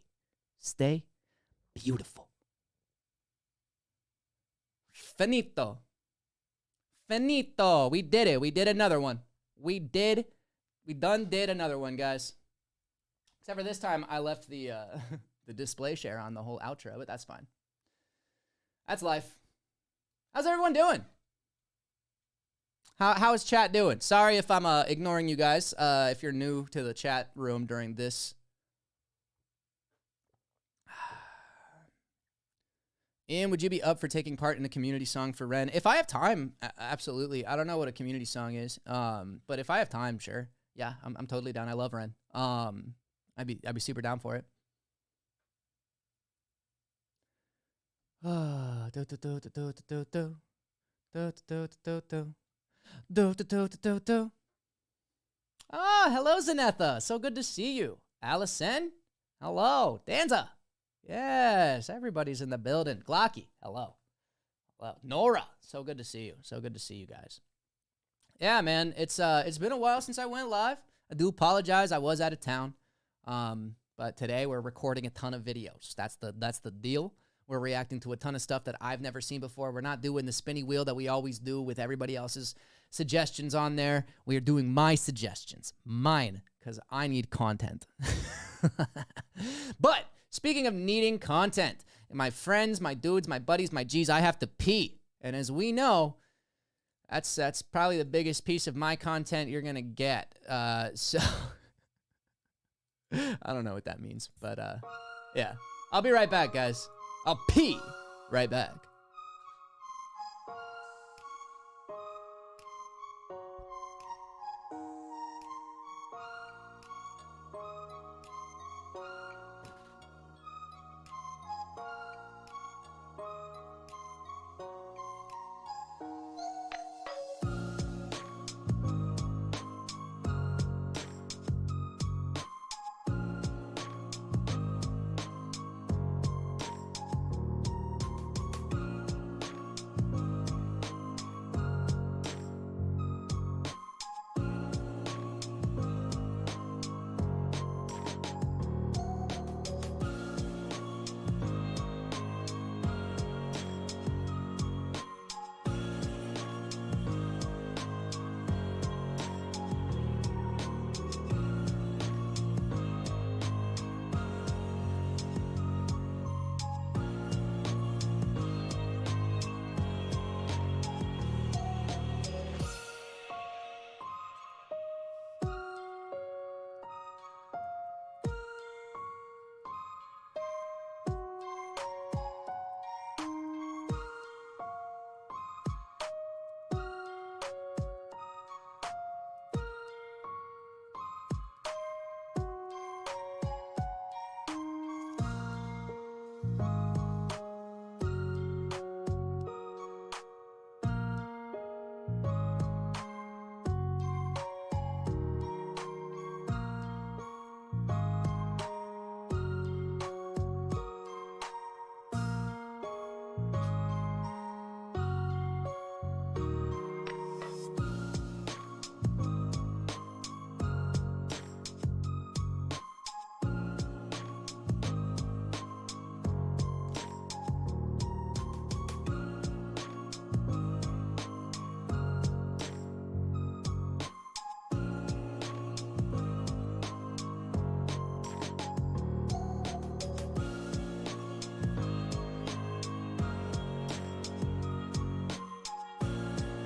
Stay beautiful. Finito. We did it. We did another one. We done did another one, guys. Except for this time, I left the the display share on the whole outro, but that's fine. That's life. How's everyone doing? How is chat doing? Sorry if I'm ignoring you guys. If you're new to the chat room during this. Ian, would you be up for taking part in a community song for Ren? If I have time, absolutely. I don't know what a community song is, but if I have time, sure. Yeah, I'm totally down. I love Ren. I'd be super down for it. Oh, hello, Zanetha. So good to see you. Allison, hello. Danza. Yes, everybody's in the building. Glocky, hello. Hello. Nora, so good to see you. So good to see you guys. Yeah, man, it's been a while since I went live. I do apologize. I was out of town. But today we're recording a ton of videos. That's the deal. We're reacting to a ton of stuff that I've never seen before. We're not doing the spinny wheel that we always do with everybody else's suggestions on there. We are doing my suggestions. Mine, because I need content. But speaking of needing content, my friends, my dudes, my buddies, my G's, I have to pee. And as we know, that's probably the biggest piece of my content you're going to get. So I don't know what that means, but yeah. I'll be right back, guys. I'll pee right back.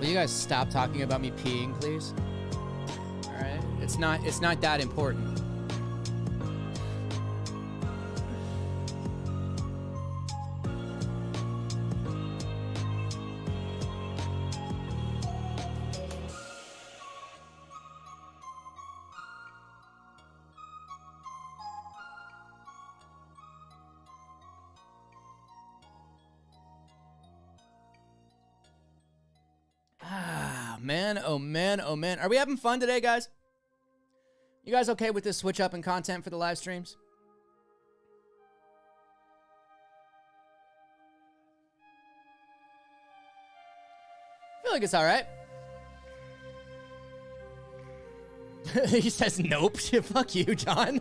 Will you guys stop talking about me peeing, please? All right. It's not that important. Man, oh man, oh man. Are we having fun today, guys? You guys okay with this switch up in content for the live streams? I feel like it's all right. He says nope. Fuck you, John.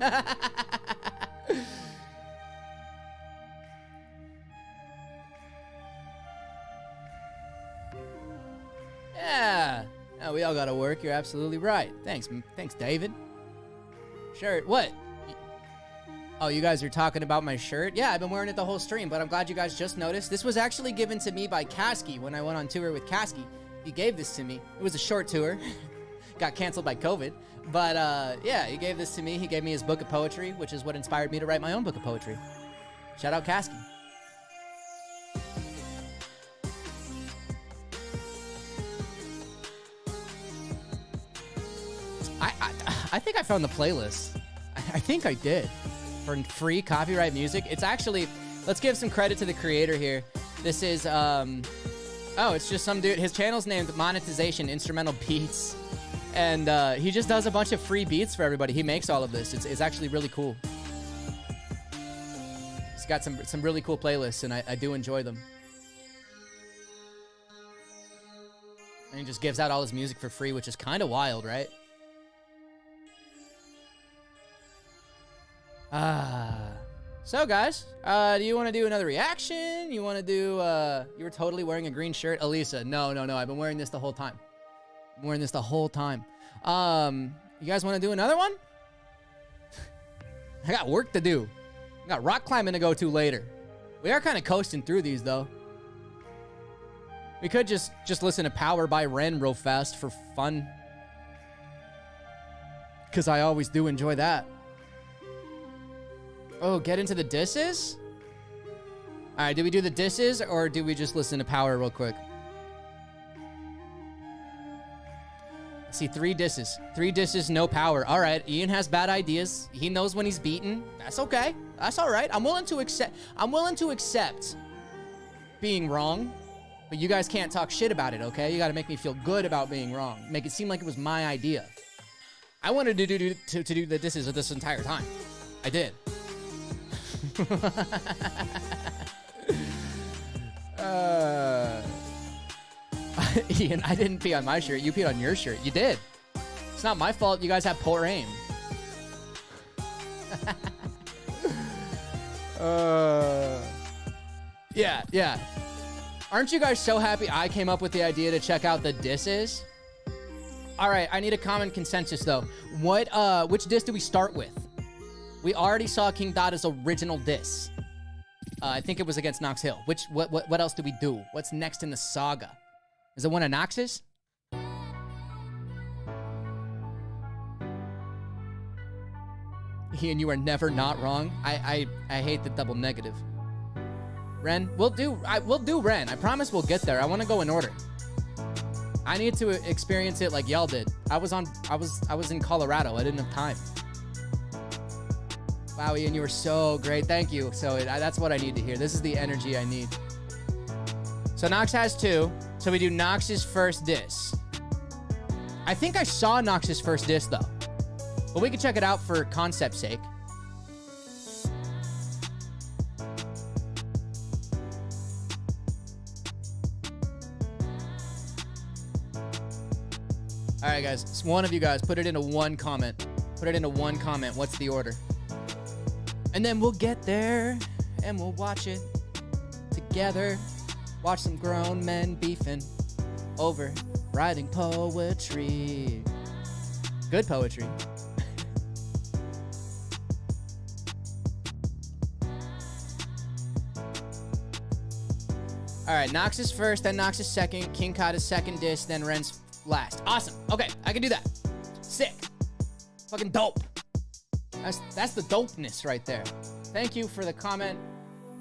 Yeah. Oh, we all gotta work. You're absolutely right. Thanks, David. Shirt. What? Oh, you guys are talking about my shirt? Yeah, I've been wearing it the whole stream, but I'm glad you guys just noticed. This was actually given to me by Kasky when I went on tour with Kasky. He gave this to me. It was a short tour. Got canceled by COVID. But yeah, he gave this to me. He gave me his book of poetry, which is what inspired me to write my own book of poetry. Shout out Kasky. I think I found the playlist. I think I did. For free copyright music. It's actually, let's give some credit to the creator here. This is, oh, it's just some dude. His channel's named Monetization Instrumental Beats. And he just does a bunch of free beats for everybody. He makes all of this. It's actually really cool. He's got some really cool playlists, and I do enjoy them. And he just gives out all his music for free, which is kind of wild, right? So guys, do you want to do another reaction? You want to do, you were totally wearing a green shirt. Elisa, no, I've been wearing this the whole time. I'm wearing this the whole time. You guys want to do another one? I got work to do. I got rock climbing to go to later. We are kind of coasting through these though. We could just listen to Power by Ren real fast for fun. Because I always do enjoy that. Oh, get into the disses? All right, do we do the disses or do we just listen to Power real quick? See, 3 disses. 3 disses, no Power. All right, Ian has bad ideas. He knows when he's beaten. That's okay. That's all right. I'm willing to accept being wrong, but you guys can't talk shit about it, okay? You got to make me feel good about being wrong. Make it seem like it was my idea. I wanted to do the disses this entire time. I did. Ian, I didn't pee on my shirt. You peed on your shirt. You did. It's not my fault. You guys have poor aim. Yeah. Aren't you guys so happy I came up with the idea to check out the disses? All right, I need a common consensus though. Which diss do we start with? We already saw King Dada's original diss. I think it was against Knox Hill. What else do we do? What's next in the saga? Is it one of Knox's? Ian, you are never not wrong. I hate the double negative. Ren, we'll do Ren. I promise we'll get there. I want to go in order. I need to experience it like y'all did. I was in Colorado. I didn't have time. Wow, Ian, you were so great. Thank you. So that's what I need to hear. This is the energy I need. So Knox has 2. So we do Knox's first diss. I think I saw Knox's first diss though. But we can check it out for concept's sake. All right, guys. One of you guys, put it into one comment. Put it into one comment. What's the order? And then we'll get there and we'll watch it together. Watch some grown men beefing over writing poetry. Good poetry. All right, Knox is first, then Knox is second, King Cod is second disc, then Ren's last. Awesome. Okay, I can do that. Sick. Fucking dope. That's the dopeness right there. Thank you for the comment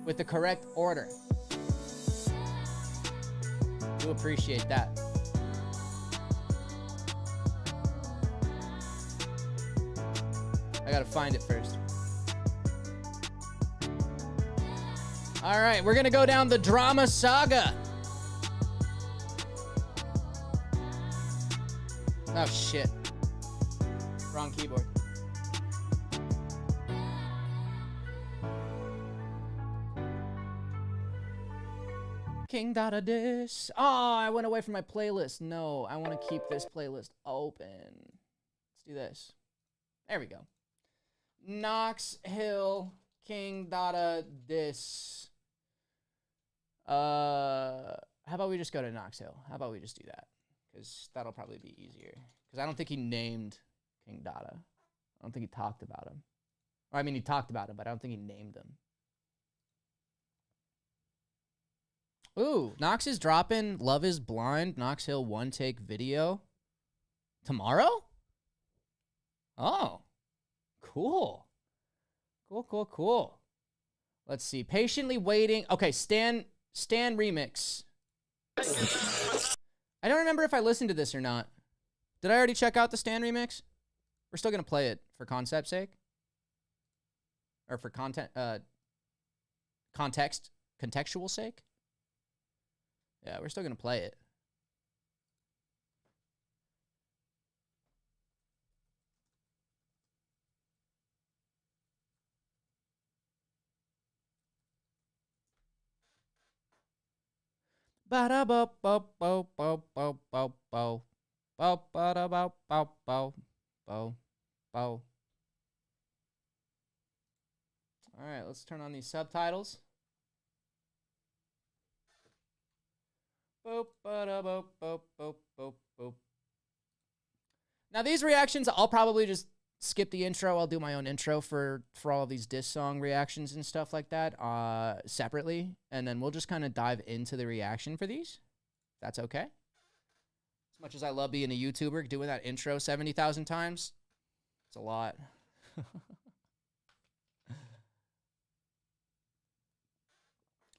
with the correct order. Do appreciate that. I gotta find it first. All right, we're gonna go down the drama saga. Oh shit. Wrong keyboard. King Dada Diss. Oh, I went away from my playlist. No, I want to keep this playlist open. Let's do this. There we go. Knox Hill, King Dada Diss. How about we just go to Knox Hill? How about we just do that? Because that'll probably be easier. Because I don't think he named King Dada. I don't think he talked about him. Or I mean, he talked about him, but I don't think he named him. Ooh, Knox is dropping Love is Blind, Knox Hill one take video tomorrow? Oh, cool. Cool. Let's see. Patiently waiting. Okay, Stan remix. I don't remember if I listened to this or not. Did I already check out the Stan remix? We're still going to play it for concept's sake. Or for contextual sake. Yeah, we're still going to play it. All right, let's turn on these subtitles. Now these reactions, I'll probably just skip the intro. I'll do my own intro for all of these diss song reactions and stuff like that separately. And then we'll just kind of dive into the reaction for these. That's okay. As much as I love being a YouTuber, doing that intro 70,000 times, it's a lot.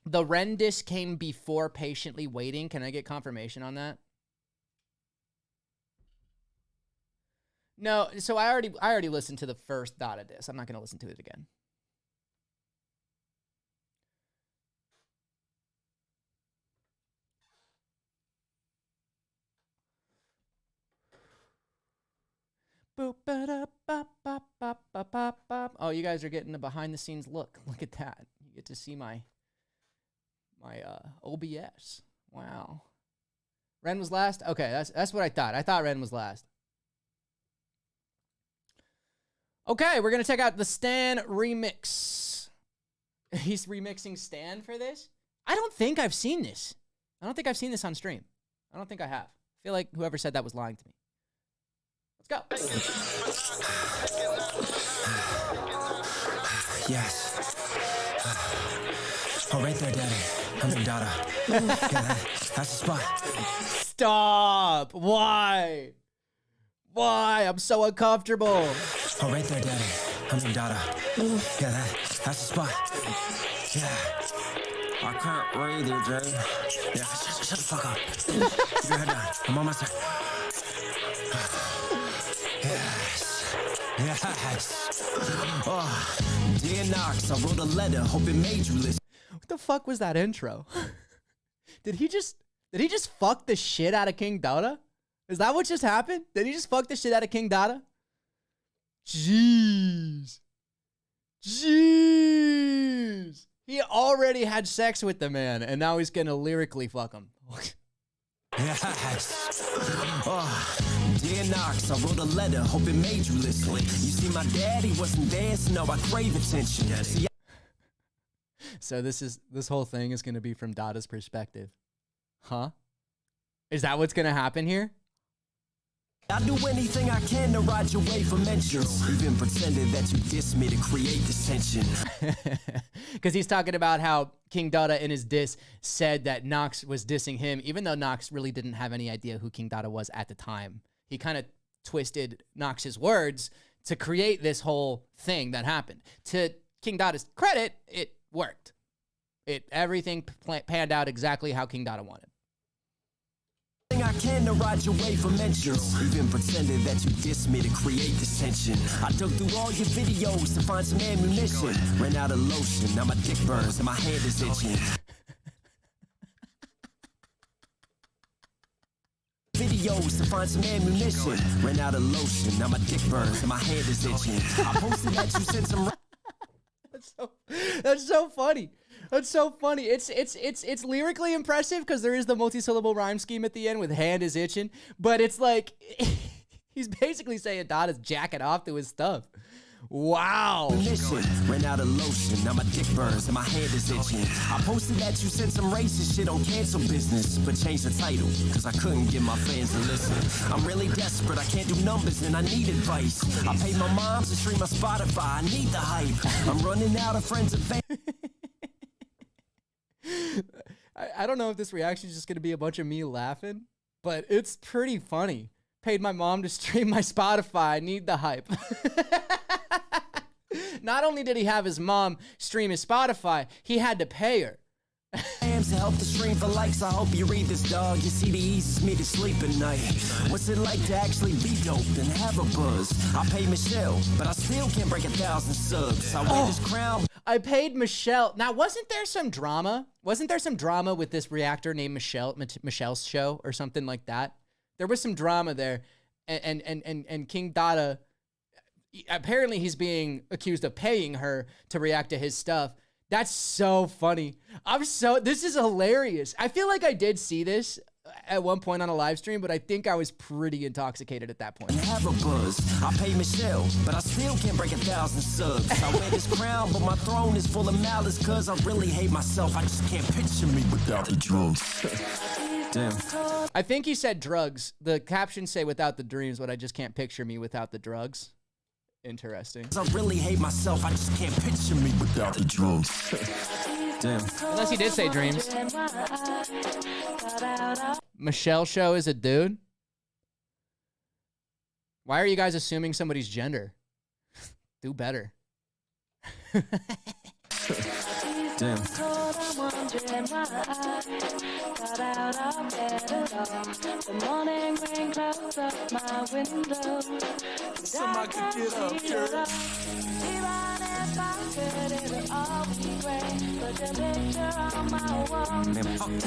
The Ren diss came before Patiently Waiting. Can I get confirmation on that? No, so I already listened to the first Dada diss. I'm not going to listen to it again. Oh, you guys are getting a behind the scenes look. Look at that. You get to see my OBS. Wow. Ren was last? Okay, that's what I thought. I thought Ren was last. Okay, we're going to check out the Stan remix. He's remixing Stan for this? I don't think I've seen this. I don't think I've seen this on stream. I don't think I have. I feel like whoever said that was lying to me. Let's go. Yes. Oh, right there, Daddy. I'm in Dada. Yeah, that's the spot. Stop. Why? I'm so uncomfortable. Oh, right there, Daddy. I'm in Dada. Yeah, that's the spot. Yeah. I can't breathe here, Jay. Yeah, shut the fuck up. Keep your head down. I'm on my side. Yes. Oh, dear Knox, I wrote a letter, hope it made you listen. What the fuck was that intro? Did he just fuck the shit out of King Dada? Is that what just happened? Did he just fuck the shit out of King Dada? Jeez. He already had sex with the man, and now he's gonna lyrically fuck him. Yes. Oh, dear Knox, I wrote a letter, hope it made you listen. You see, my daddy wasn't there, so now I crave attention. See, so this whole thing is gonna be from Dada's perspective. Huh? Is that what's gonna happen here? I do anything I can to ride your wave of mentions. Even pretended that you diss me to create this tension. Because he's talking about how King Dada in his diss said that Knox was dissing him, even though Knox really didn't have any idea who King Dada was at the time. He kind of twisted Knox's words to create this whole thing that happened. To King Dada's credit, it worked. Everything panned out exactly how King Dada wanted. I can to ride your wave of mentions. Even pretended that you diss me to create this tension. I dug through all your videos to find some ammunition. Ran out of lotion, now my dick burns and my hand is itching. Videos to find some ammunition. Ran out of lotion, now my dick burns and my hand is itching. I posted that you sent some. That's so funny. That's so funny. It's lyrically impressive because there is the multi-syllable rhyme scheme at the end with hand is itching, but it's like he's basically saying Dada's jacking off to his stuff. Wow. Ran out of lotion, now my dick burns and my hand is itching. I posted that you said some racist shit on cancel business, but changed the title, cause I couldn't get my fans to listen. I'm really desperate, I can't do numbers and I need advice. I paid my mom to stream my Spotify, I need the hype. I'm running out of friends and fans. I don't know if this reaction is just going to be a bunch of me laughing, but it's pretty funny. Paid my mom to stream my Spotify. I need the hype. Not only did he have his mom stream his Spotify, he had to pay her. To help the stream for likes, I hope you read this, dog. You see, the eases me to sleep at night. What's it like to actually be dope and have a buzz? I pay Michelle, but I still can't break 1,000 subs. I wear this crown. I paid Michelle. Now, wasn't there some drama? Wasn't there some drama with this reactor named Michelle's show or something like that? There was some drama there, and King Dada, apparently he's being accused of paying her to react to his stuff. That's so funny. This is hilarious. I feel like I did see this at one point on a live stream, but I think I was pretty intoxicated at that point. Have a buzz. I pay Michelle, but I still can't break 1,000 subs. I wear this crown, but my throne is full of malice, cause I really hate myself. I just can't picture me without the drugs. Damn. I think he said drugs. The captions say without the dreams, but I just can't picture me without the drugs. Interesting. I really hate myself. I just can't picture me without the drugs. Damn. Unless he did say dreams. Michelle Show is a dude? Why are you guys assuming somebody's gender? Do better. Damn.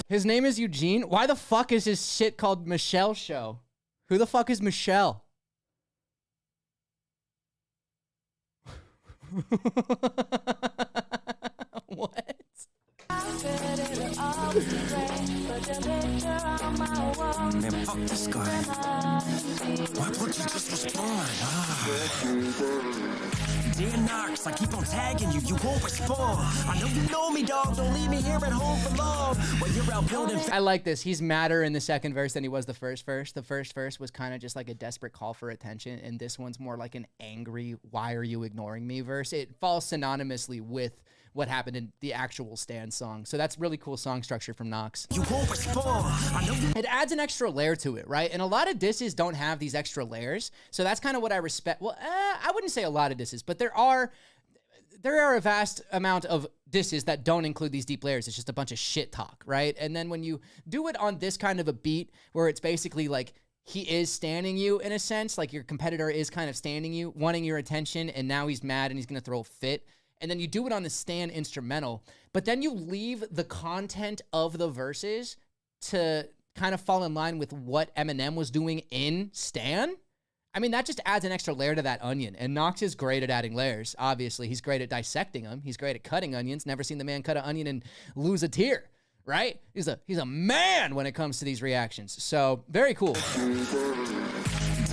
His name is Eugene? Why the fuck is his shit called Michelle Show? Who the fuck is Michelle? What? Man, fuck this guy. Why would you just respond? Dear Knox, I keep on tagging you, you won't respond. I know you know me, dog, don't leave me here at home for long. While you're out building. I like this. He's madder in the second verse than he was the first verse. The first verse was kind of just like a desperate call for attention, and this one's more like an angry, why are you ignoring me verse. It falls synonymously with what happened in the actual Stan song. So that's really cool song structure from Knox. You won't respond. I know you. It adds an extra layer to it, right? And a lot of disses don't have these extra layers. So that's kind of what I respect. Well, I wouldn't say a lot of disses, but there are a vast amount of disses that don't include these deep layers. It's just a bunch of shit talk, right? And then when you do it on this kind of a beat where it's basically like he is standing you in a sense, like your competitor is kind of standing you, wanting your attention, and now he's mad and he's going to throw a fit. And then you do it on the Stan instrumental, but then you leave the content of the verses to kind of fall in line with what Eminem was doing in Stan. I mean, that just adds an extra layer to that onion. And Knox is great at adding layers. Obviously, he's great at dissecting them. He's great at cutting onions. Never seen the man cut an onion and lose a tear, right? He's a man when it comes to these reactions. So very cool.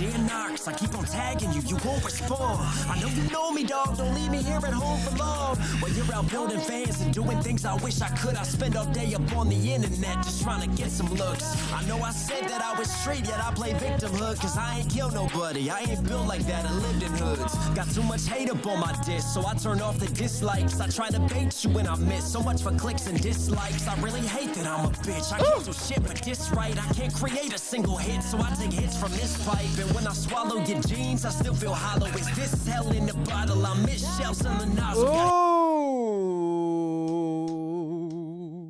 Dear Knox, I keep on tagging you, you won't respond. I know you know me, dog, don't leave me here at home for long. While you're out building fans and doing things I wish I could, I spend all day up on the internet just trying to get some looks. I know I said that I was straight, yet I play victimhood, cause I ain't kill nobody, I ain't built like that, I lived in hoods. Got too much hate up on my diss, so I turn off the dislikes. I try to bait you when I miss, so much for clicks and dislikes. I really hate that I'm a bitch, I can't do shit but this right. I can't create a single hit, so I take hits from this pipe. And when I swallow your jeans, I still feel hollow. Is this hell in the bottle? I miss shells in the nozzle. Ooh.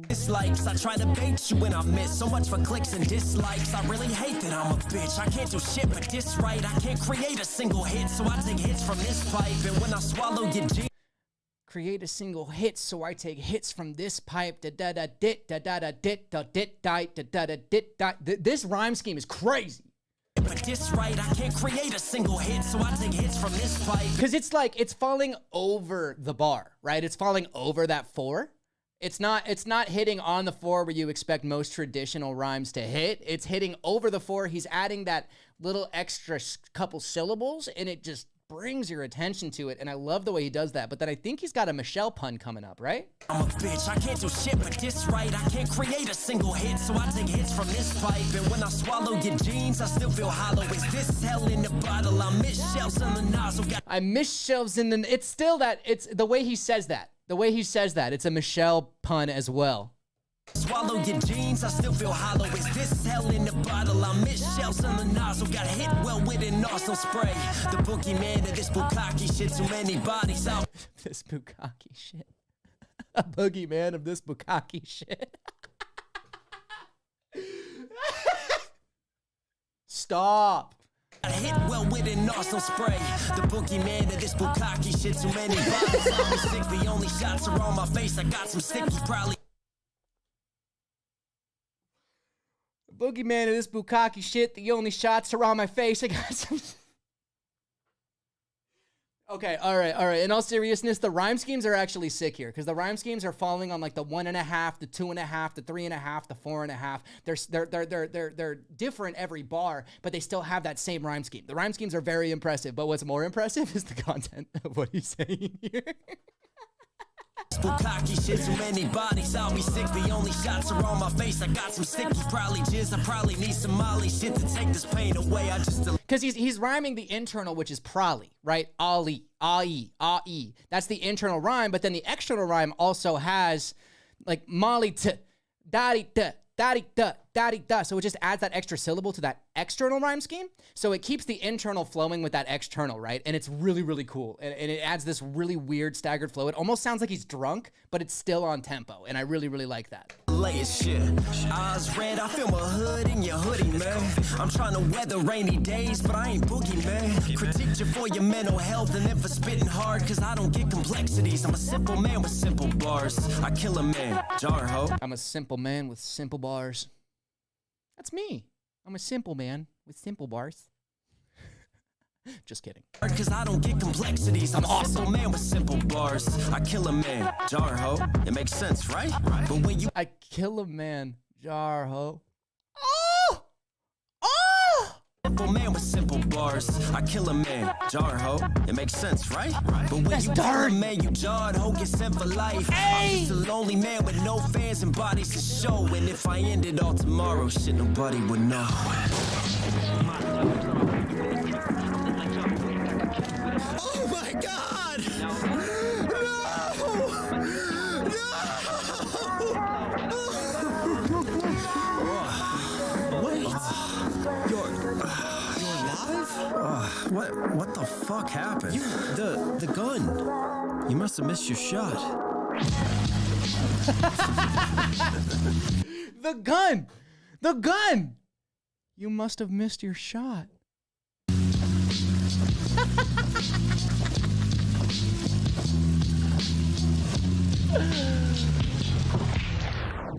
Dislikes, I try to bait you when I miss, so much for clicks and dislikes. I really hate that I'm a bitch, I can't do shit but this right. I can't create a single hit, so I take hits from this pipe. And when I swallow your jeans, Create a single hit, so I take hits from this pipe. Da da da dit da da da dit da dit die da da da dit die. This rhyme scheme is crazy. but this right, I can't create a single hit, so I take hits from this pipe. Because it's like, it's falling over the bar, right? It's falling over that 4. It's not hitting on the 4 where you expect most traditional rhymes to hit. It's hitting over the 4. He's adding that little extra couple syllables, and it just brings your attention to it, and I love the way he does that. But then I think he's got a Michelle pun coming up, right? I'm a bitch, I can't do shit but this right. I can't create a single hit, so I take hits from this pipe. And when I swallow your jeans, I still feel hollow. Is this hell in the bottle? I miss shells in the nozzle. I miss shelves in the... It's still that... It's the way he says that. The way he says that. It's a Michelle pun as well. Swallow your jeans, I still feel hollow. Is this hell in the bottle? I miss shells in the nozzle. Got hit well with an arsenal spray. The boogeyman of this bukkake shit. Too many bodies out. This bukkake shit. A boogeyman of this bukkake shit. Stop. Got hit well with an arsenal spray. The boogeyman of this bukkake shit. Too many bodies out. Me sick. The only shots are on my face. I got some sticky probably. Boogeyman of this bukkake shit. The only shots are on my face. I got some... Okay, all right. In all seriousness, the rhyme schemes are actually sick here because the rhyme schemes are falling on like the 1.5, the 2.5, the 3.5, the 4.5. They're different every bar, but they still have that same rhyme scheme. The rhyme schemes are very impressive, but what's more impressive is the content of what he's saying here. Bukkake shit, too many bodies, I'll be sick. The only shots are on my face. I got some sticky, probably jizz. I probably need some Molly shit to take this pain away. I just because he's rhyming the internal, which is probably, right? Ali, ai, ai. That's the internal rhyme, but then the external rhyme also has like Molly to daddy da daddy da daddy da. So it just adds that extra syllable to that external rhyme scheme. So it keeps the internal flowing with that external, right? And it's really, really cool. And it adds this really weird staggered flow. It almost sounds like he's drunk, but it's still on tempo. And I really, really like that. lay as shit. Eyes red, I feel my hood in your hoodie, man. I'm trying to weather rainy days, but I ain't boogie, man. Critique you for your mental health and then for spitting hard, cause I don't get complexities. I'm a simple man with simple bars. I kill a man, jar ho. I'm a simple man with simple bars. That's me. I'm a simple man with simple bars. Just kidding. Cause I don't get complexities. I'm a simple man with simple bars. I kill a man, jar ho. It makes sense, right? But when you I kill a man, jar ho. Oh! Oh! simple man with simple bars. I kill a man, jar ho. It makes sense, right? But when That's you dark. kill a man, you jarred ho, get sent for life. I'm just a lonely man with no fans and bodies to show. And if I end it all tomorrow, shit, nobody would know. Oh my God! No! No! Wait, you're alive? What the fuck happened? The gun. You must have missed your shot. The gun! The gun! You must have missed your shot.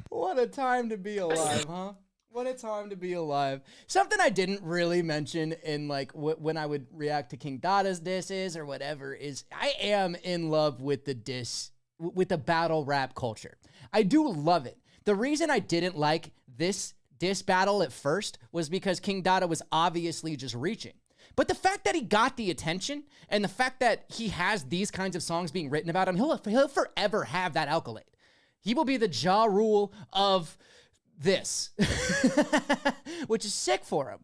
What a time to be alive, huh? What a time to be alive. Something I didn't really mention in like when I would react to King Dada's disses or whatever is I am in love with the diss, with the battle rap culture. I do love it. The reason I didn't like this diss battle at first was because King Dada was obviously just reaching. But the fact that he got the attention and the fact that he has these kinds of songs being written about him, he'll forever have that accolade. He will be the Ja Rule of this, which is sick for him.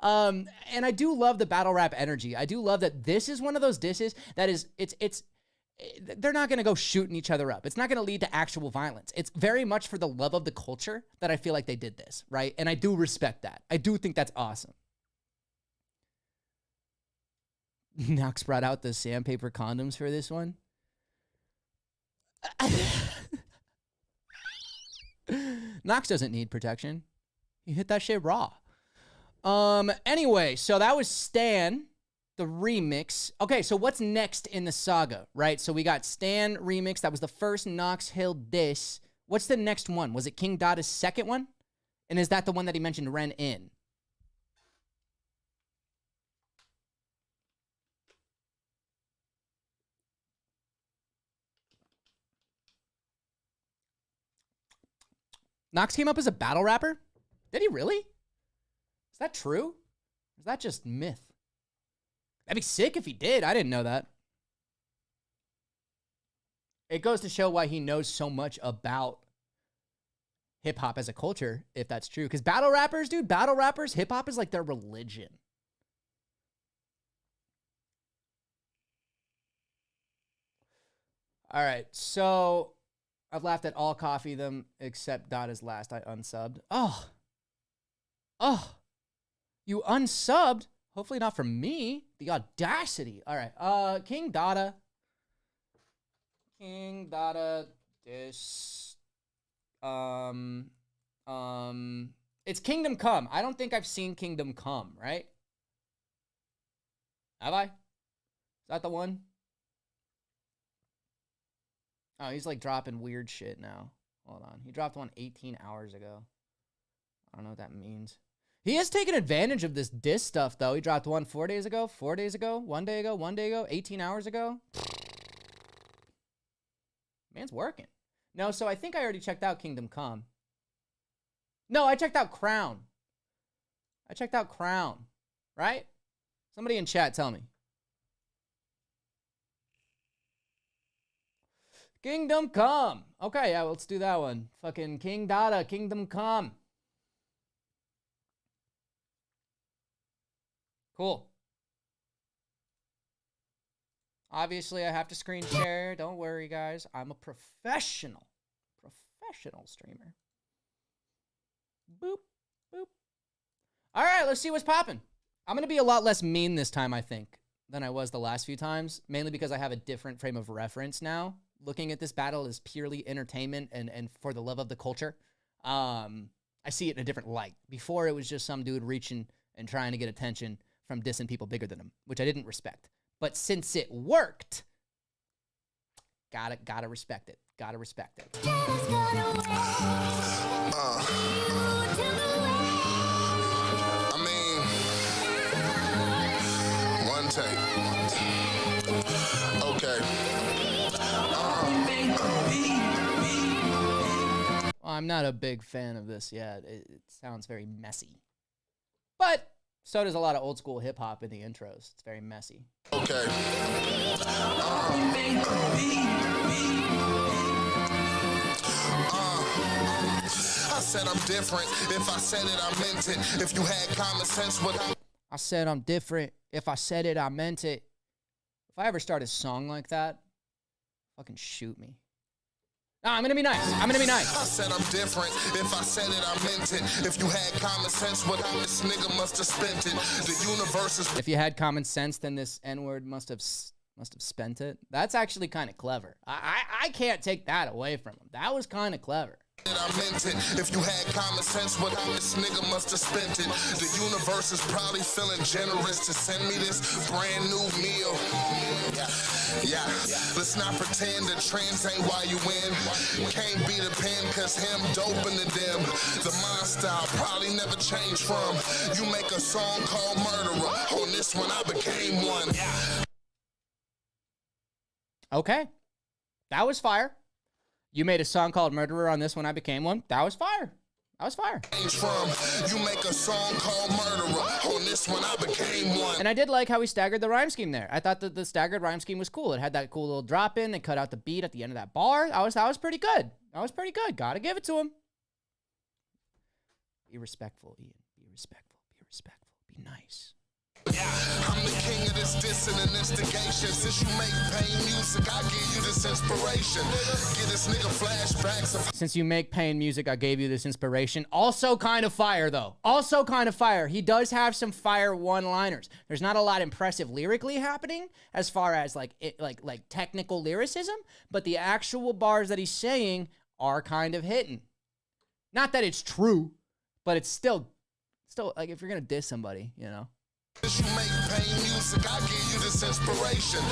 And I do love the battle rap energy. I do love that this is one of those disses that is, they're not going to go shooting each other up. It's not going to lead to actual violence. It's very much for the love of the culture that I feel like they did this, right? And I do respect that. I do think that's awesome. Knox brought out the sandpaper condoms for this one. Knox doesn't need protection. He hit that shit raw. Anyway, so that was Stan, the remix. Okay, so what's next in the saga, right? So we got Stan remix. That was the first Knox Hill diss. What's the next one? Was it King Dada's second one? And is that the one that he mentioned Ren in? Knox came up as a battle rapper? Did he really? Is that true? Or is that just myth? That'd be sick if he did. I didn't know that. It goes to show why he knows so much about hip-hop as a culture, if that's true. Because battle rappers, hip-hop is like their religion. All right, so I've laughed at all coffee them except Dada's last. I unsubbed. Oh, you unsubbed? Hopefully not from me. The audacity. All right. King Dada. This. It's Kingdom Come. I don't think I've seen Kingdom Come, right? Have I? Is that the one? Oh, he's like dropping weird shit now. Hold on. He dropped one 18 hours ago. I don't know what that means. He has taken advantage of this diss stuff, though. He dropped one 4 days ago, 4 days ago, 1 day ago, 1 day ago, 18 hours ago. Man's working. No, so I think I already checked out Kingdom Come. No, I checked out Crown. Right? Somebody in chat tell me. Kingdom Come. Okay, yeah, let's do that one. Fucking King Dada, Kingdom Come. Cool. Obviously, I have to screen share. Don't worry, guys. I'm a professional streamer. Boop, boop. All right, let's see what's popping. I'm going to be a lot less mean this time, I think, than I was the last few times, mainly because I have a different frame of reference now. Looking at this battle is purely entertainment and for the love of the culture. I see it in a different light. Before, it was just some dude reaching and trying to get attention from dissing people bigger than him, which I didn't respect. But since it worked, gotta respect it. Gotta respect it. I mean, one take. Okay. Well, I'm not a big fan of this yet. It sounds very messy. But so does a lot of old school hip hop in the intros. It's very messy. Okay. I said I'm different. If I said it, I meant it. If you had common sense, what I said I'm different. If I said it, I meant it. If I ever start a song like that, fucking shoot me. No, I'm gonna be nice. I said I'm different. If I said it, I meant it. If you had common sense, what this nigga must have spent it. The universe is. If you had common sense, then this N-word must have spent it. That's actually kind of clever. I can't take that away from him. That was kind of clever. I meant it. If you had common sense, what this nigga must have spent it. The universe is probably feeling generous to send me this brand new meal. Yeah. Let's not pretend that trends ain't why you win. Can't be the pen cause him doping to them. The mind style probably never changed from. You make a song called Murderer. On this one I became one. Okay. That was fire. You made a song called Murderer. On this one, I became one. That was fire. I was fire. From you make a song called Murderer. On this one, I became one. And I did like how he staggered the rhyme scheme there. I thought that the staggered rhyme scheme was cool. It had that cool little drop in. They cut out the beat at the end of that bar. That was pretty good. That was pretty good. Gotta give it to him. Be respectful, Ian. Be respectful. Be respectful. Be nice. I'm the king of this dissing and instigation. Since you make pain music, I give you this inspiration. Get this nigga flashbacks of Since you make pain music, I gave you this inspiration. Also kind of fire, though. Also kind of fire. He does have some fire one-liners. There's not a lot impressive lyrically happening as far as like technical lyricism, but the actual bars that he's saying are kind of hitting. Not that it's true, but it's still like if you're gonna diss somebody, you know. Since you make pain music, I give you this inspiration.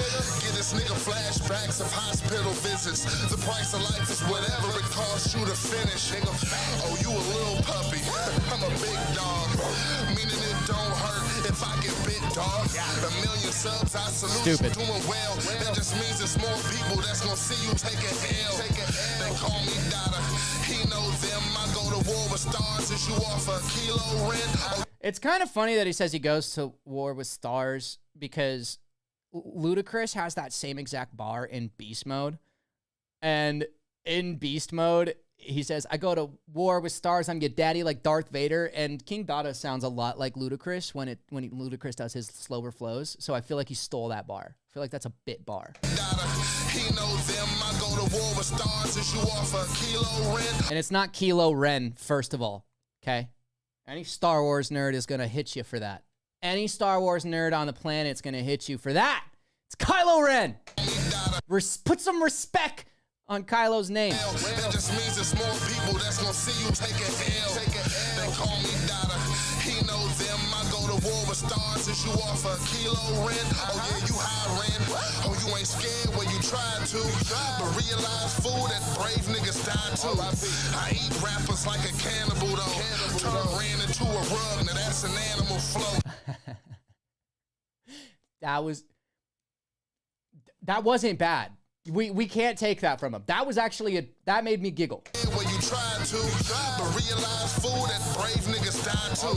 Get this nigga flashbacks of hospital visits. The price of life is whatever it costs you to finish. Nigga, oh, you a little puppy. I'm a big dog. Meaning it don't hurt if I get bit, dog. A million subs, I salute Stupid. you doing well. That just means it's more people that's gonna see you take a L. They call me Dada. He know them. I go to war with stars. Is you off a kilo rent? Oh, It's kind of funny that he says he goes to war with stars because Ludacris has that same exact bar in beast mode. And in beast mode, he says, I go to war with stars, I'm your daddy like Darth Vader. And King Dada sounds a lot like Ludacris when Ludacris does his slower flows. So I feel like he stole that bar. I feel like that's a bit bar. Dada, he know them. I go to war with stars. Is you off a kilo rent? And it's not Kilo Ren, first of all, okay? Any Star Wars nerd is going to hit you for that. Any Star Wars nerd on the planet is going to hit you for that. It's Kylo Ren. Put some respect on Kylo's name. That just means it's more people that's gonna see you take a L. They call me Dada. He know them. I go to war with stars. Is you off a kilo rent? Oh yeah, you high rent. Oh, you ain't scared when you tried to. But realize fool that brave niggas die too. I eat rappers like a cannibal though. Turn Ren into a rug. Now that's an animal flow. That wasn't bad. We can't take that from him. That was actually that made me giggle. When you tried to, but realize fool that brave niggas die too.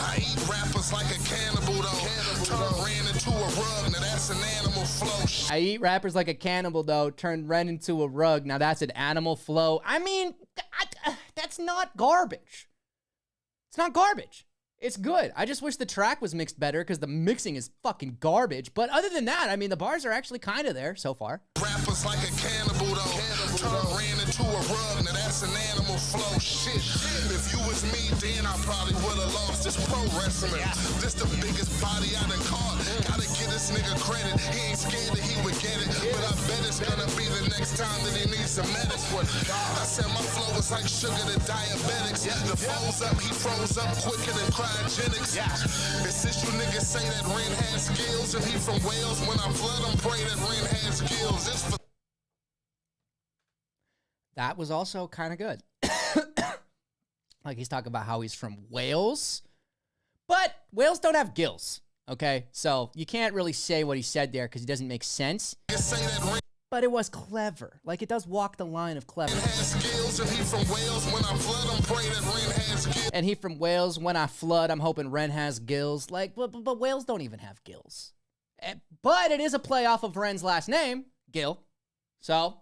I eat rappers like a cannibal though. Turn Ren into a rug. Now that's an animal flow. I eat rappers like a cannibal though. Turn Ren into a rug. Now that's an animal flow. I mean, that's not garbage. It's not garbage. It's good. I just wish the track was mixed better because the mixing is fucking garbage. But other than that, I mean, the bars are actually kind of there so far. Rappers like a cannibal though. Turn Ren into a rug. Now that's an animal flow. Shit. If you was me, then I probably would have lost this pro wrestling. This the biggest body I done caught. Gotta give this nigga credit. He ain't scared that he would get it. But I bet it's gonna be the next time that he needs some medics. I said my flow is like sugar to diabetics. The foes up, he froze up quicker than cryogenics. And since you niggas say that Ren has skills and he from Wales, when I flood him, pray that Ren has skills. It's for That was also kind of good. Like he's talking about how he's from Wales, but whales don't have gills. Okay, so you can't really say what he said there because it doesn't make sense. say that Ren But it was clever. Like it does walk the line of clever. has skills and he from Wales. When I flood him, pray that Ren has skills. And he from Wales. When I flood, I'm hoping Ren has gills. Like, but whales don't even have gills. But it is a play off of Ren's last name, Gill. So,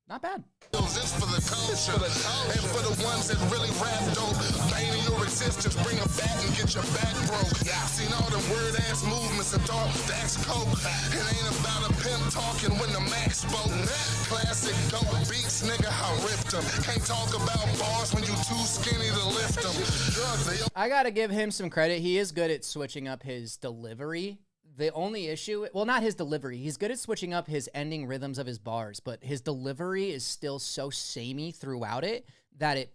not bad. This for the culture and for the ones that really rap dope. Pain in your existence, bring a bat and get your back broke. Seen all the weird ass movements and thought that's coke. It ain't about a pimp talking when the max spoke. Classic dope beats, nigga, I ripped them. Can't talk about bars when you too skinny to lift them. I gotta give him some credit. He is good at switching up his delivery. The only issue, well, not his delivery. He's good at switching up his ending rhythms of his bars, but his delivery is still so samey throughout it that it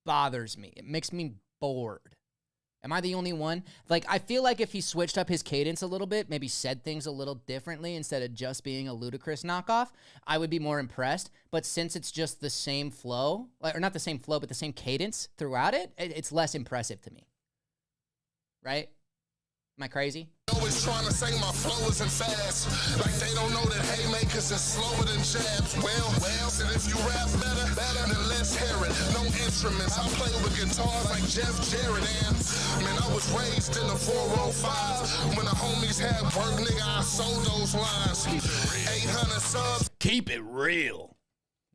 bothers me. It makes me bored. Am I the only one? Like, I feel like if he switched up his cadence a little bit, maybe said things a little differently instead of just being a Ludacris knockoff, I would be more impressed. But since it's just the same flow, or not the same flow, but the same cadence throughout it, it's less impressive to me. Right? Am I crazy? Always trying to say my flow isn't fast. Like they don't know that haymakers is slower than jabs. Well, said if you rap better, then let's hear it. No instruments, I play with guitars like Jeff Jarrett. And man, I was raised in the 405. When the homies had work, nigga, I sold those lines. 800 subs. Keep it real.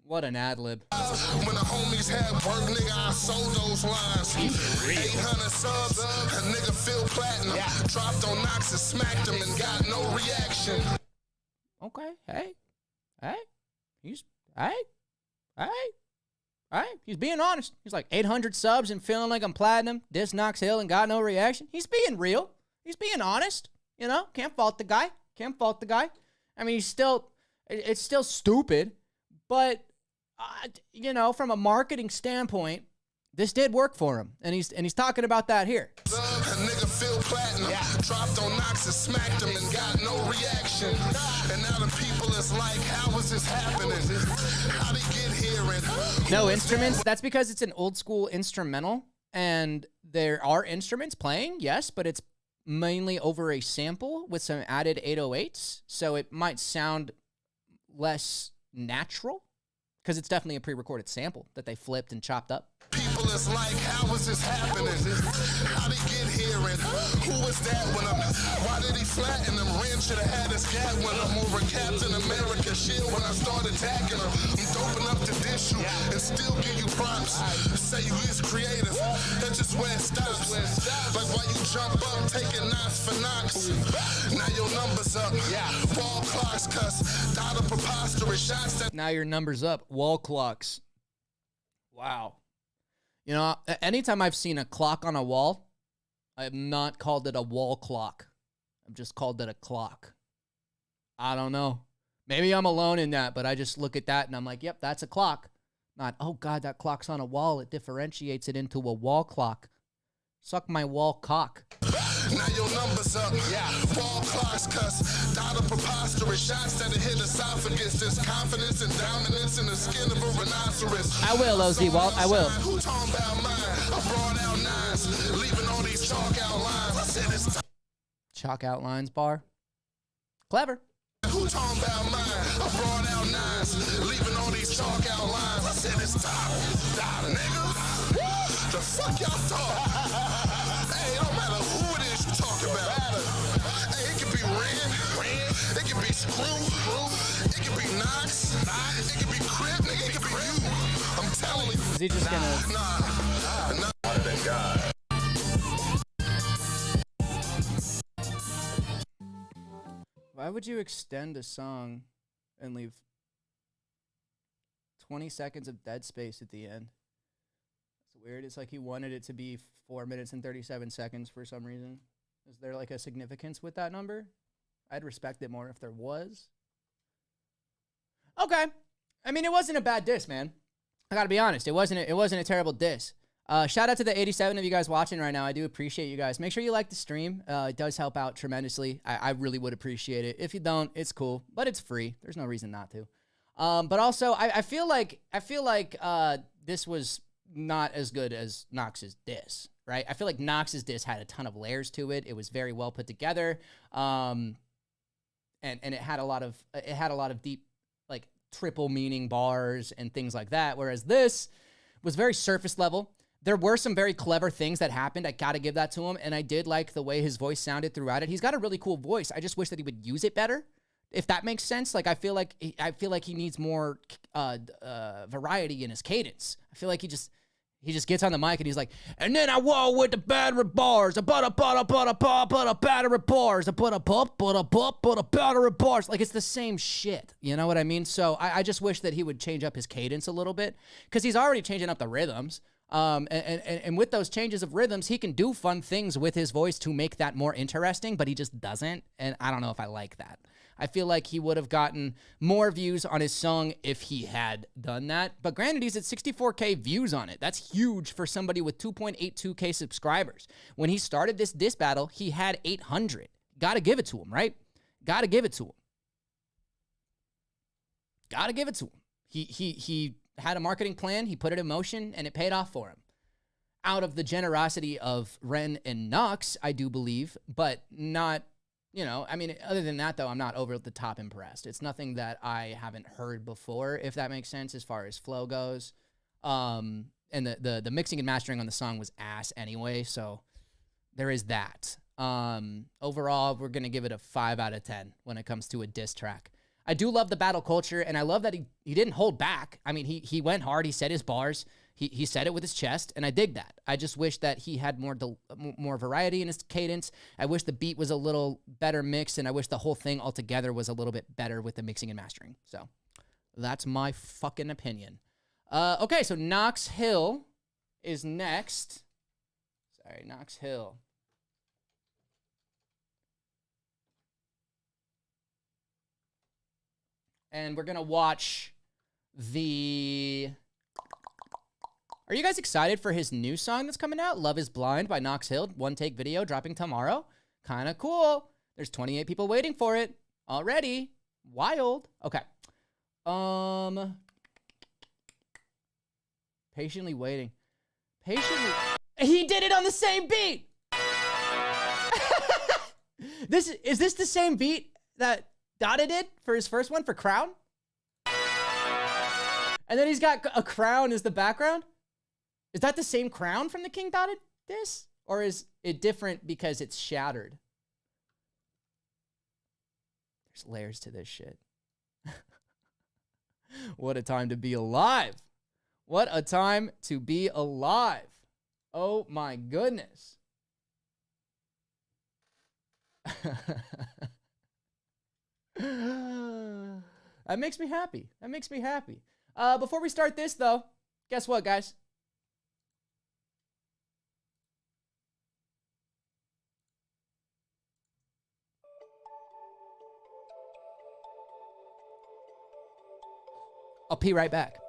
What an ad-lib. When the homies had work, nigga, I sold those lines. 800 subs, a nigga feel platinum. Dropped on Knox and smacked him and got no reaction. Okay, hey. He's being honest. He's like 800 subs and feeling like I'm platinum. Diss Knox Hill and got no reaction. He's being real. He's being honest. You know, can't fault the guy. I mean, it's still stupid, but you know, from a marketing standpoint, this did work for him, and he's talking about that here. A nigga feel platinum. Dropped on Knox and smacked him and got no reaction. And now the people is like, how is this happening? How'd he get here? And no instruments. That's because it's an old school instrumental, and there are instruments playing, yes, but it's mainly over a sample with some added 808s, so it might sound less natural. Because it's definitely a pre-recorded sample that they flipped and chopped up. People is like, how is this happening? How'd he get here? And who is that when why did he flatten him? Ren should have had his cat when I'm over Captain America shit when I started attacking him. I'm doping up to dish you and still give you props. Say you is creative, that's just where it stops. Like why you jump up, taking knots for knocks. Now your numbers up, wall clocks cuss, Dada preposterous shots that. Now your numbers up, wall clocks. Wow. You know, anytime I've seen a clock on a wall, I have not called it a wall clock. I've just called it a clock. I don't know. Maybe I'm alone in that, but I just look at that and I'm like, yep, that's a clock. Not, oh God, that clock's on a wall. It differentiates it into a wall clock. Suck my wall cock. Now your numbers up, wall clocks cuss, Dada preposterous shots that hit esophagus. There's confidence and dominance in the skin of a rhinoceros. I will, OZ Walt, I will. Who talking about mine? I brought out nines, leaving all these chalk outlines. I said it's time. Chalk outlines bar. Clever. Who talking about mine? I brought out nines, leaving all these chalk outlines. I said it's time. Dada, nigga. The fuck y'all talk? Hey, it don't matter who it is you talk about. Hey, it could be Ren, it could be Screw, it could be Knox, it could be Crip, nigga, it could be you. I'm telling you. Is he just gonna... Nah. Other than God. Why would you extend a song and leave 20 seconds of dead space at the end? It's weird. It's like he wanted it to be 4 minutes and 37 seconds for some reason. Is there like a significance with that number? I'd respect it more if there was. Okay. I mean, it wasn't a bad diss, man. I gotta be honest. It wasn't a terrible diss. Shout out to the 87 of you guys watching right now. I do appreciate you guys. Make sure you like the stream. It does help out tremendously. I really would appreciate it. If you don't, it's cool, but it's free. There's no reason not to. But also, I feel like this was not as good as Knox's diss, right? I feel like Knox's diss had a ton of layers to it. It was very well put together, and it had a lot of deep, like, triple meaning bars and things like that. Whereas this was very surface level. There were some very clever things that happened. I got to give that to him. And I did like the way his voice sounded throughout it. He's got a really cool voice. I just wish that he would use it better, if that makes sense. Like, I feel like he needs more variety in his cadence. I feel like he just gets on the mic and he's like, and then I wall with the battery bars. I put a battery bars. I put a battery bars. Like, it's the same shit. You know what I mean? So I just wish that he would change up his cadence a little bit, because he's already changing up the rhythms. And with those changes of rhythms, he can do fun things with his voice to make that more interesting, but he just doesn't. And I don't know if I like that. I feel like he would have gotten more views on his song if he had done that. But granted, he's at 64K views on it. That's huge for somebody with 2.82K subscribers. When he started this diss battle, he had 800. Gotta give it to him, right? Gotta give it to him. Gotta give it to him. He had a marketing plan, he put it in motion, and it paid off for him. out of the generosity of Ren and Knox, I do believe, but not, you know, I mean, other than that, though, I'm not over the top impressed. It's nothing that I haven't heard before, if that makes sense, as far as flow goes. And the mixing and mastering on the song was ass anyway, so there is that. Overall, we're going to give it a 5 out of 10 when it comes to a diss track. I do love the battle culture, and I love that he didn't hold back. I mean, he went hard. He said his bars. He said it with his chest, and I dig that. I just wish that he had more variety in his cadence. I wish the beat was a little better mixed, and I wish the whole thing altogether was a little bit better with the mixing and mastering. So that's my fucking opinion. Okay, so Knox Hill is next. Sorry, Knox Hill. And we're going to watch the... Are you guys excited for his new song that's coming out? Love is Blind by Knox Hill. One take video dropping tomorrow. Kind of cool. There's 28 people waiting for it already. Wild. Okay. Patiently waiting. Patiently. He did it on the same beat. Is this the same beat that Dada did for his first one for Crown? And then he's got a crown as the background? Is that the same crown from the King Dada diss? Or is it different because it's shattered? There's layers to this shit. What a time to be alive. What a time to be alive. Oh my goodness. That makes me happy. That makes me happy. Before we start this, though, guess what, guys? I'll pee right back.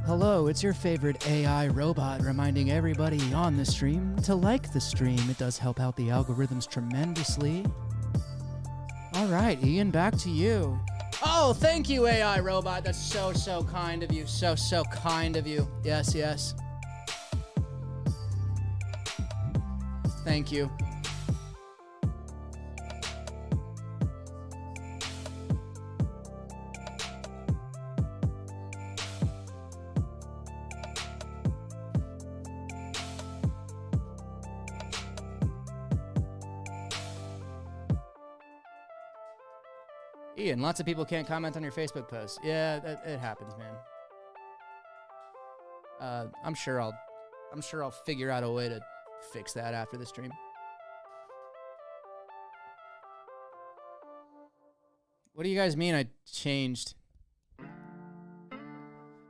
Hello, it's your favorite AI robot reminding everybody on the stream to like the stream. It does help out the algorithms tremendously. All right, Ian, back to you. Oh, thank you, AI robot. That's so, so kind of you. So, so kind of you. Yes, yes. Thank you. Ian, lots of people can't comment on your Facebook posts. Yeah, it happens, man. I'm sure I'll figure out a way to fix that after the stream. What do you guys mean I changed?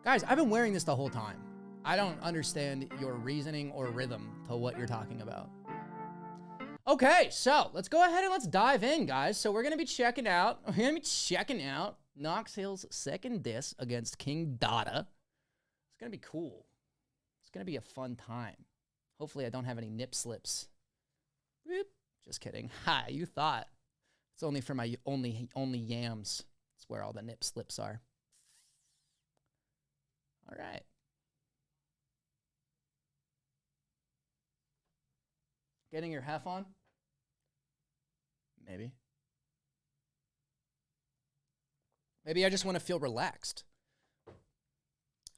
Guys, I've been wearing this the whole time. I don't understand your reasoning or rhythm to what you're talking about. Okay, so let's go ahead and let's dive in, guys. So we're going to be checking out Knox Hill's second diss against King Dada. It's going to be cool. It's going to be a fun time. Hopefully I don't have any nip slips. Whoop. Just kidding. Ha, you thought. It's only for my only yams. It's where all the nip slips are. All right. Getting your hef on? Maybe. Maybe I just want to feel relaxed.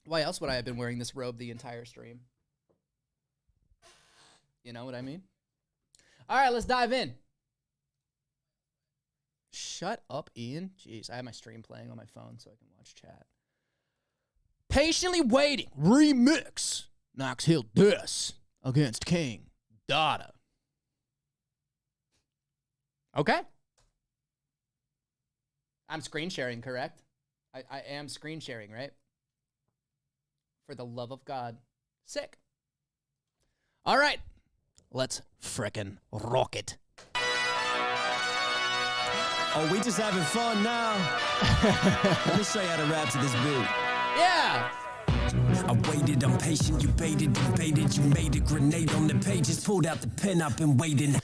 Why else would I have been wearing this robe the entire stream? You know what I mean? All right, let's dive in. Shut up, Ian. Jeez, I have my stream playing on my phone so I can watch chat. Patiently Waiting remix. Knox Hill diss against King Dada. Okay. I'm screen sharing, correct? I am screen sharing, right? For the love of God. Sick. All right. Let's frickin' rock it. Oh, we just having fun now. Let me show you how to rap to this beat. Yeah. I waited, I'm patient, you baited, debated, you made a grenade on the pages, pulled out the pen, I've been waiting.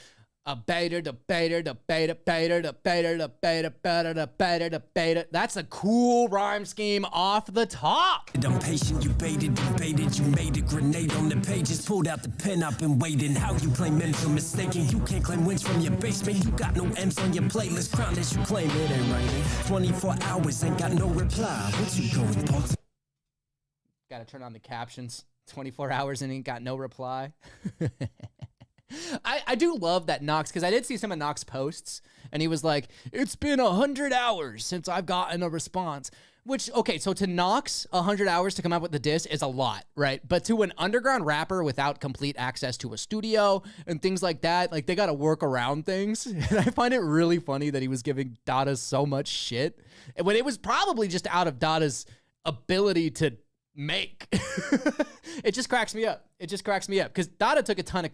A baiter, the baiter, the baiter, baiter, the baiter, the baiter, baiter, the baiter, the baiter. That's a cool rhyme scheme off the top. I'm patient, you baited, debated, you made a grenade on the pages, pulled out the pen, I've been waiting. How you claim mental mistaken? You can't claim wins from your basement. You got no M's on your playlist, crown as you claim it ain't raining. 24 hours, ain't got no reply. What you going, Paul? Gotta turn on the captions. 24 hours and ain't got no reply. I do love that Knox, because I did see some of Knox posts, and he was like, it's been 100 hours since I've gotten a response. Which, okay, so to Knox, 100 hours to come up with the diss is a lot, right? But to an underground rapper without complete access to a studio and things like that, like, they got to work around things. And I find it really funny that he was giving Dada so much shit when it was probably just out of Dada's ability to make. It just cracks me up. It just cracks me up because Dada took a ton of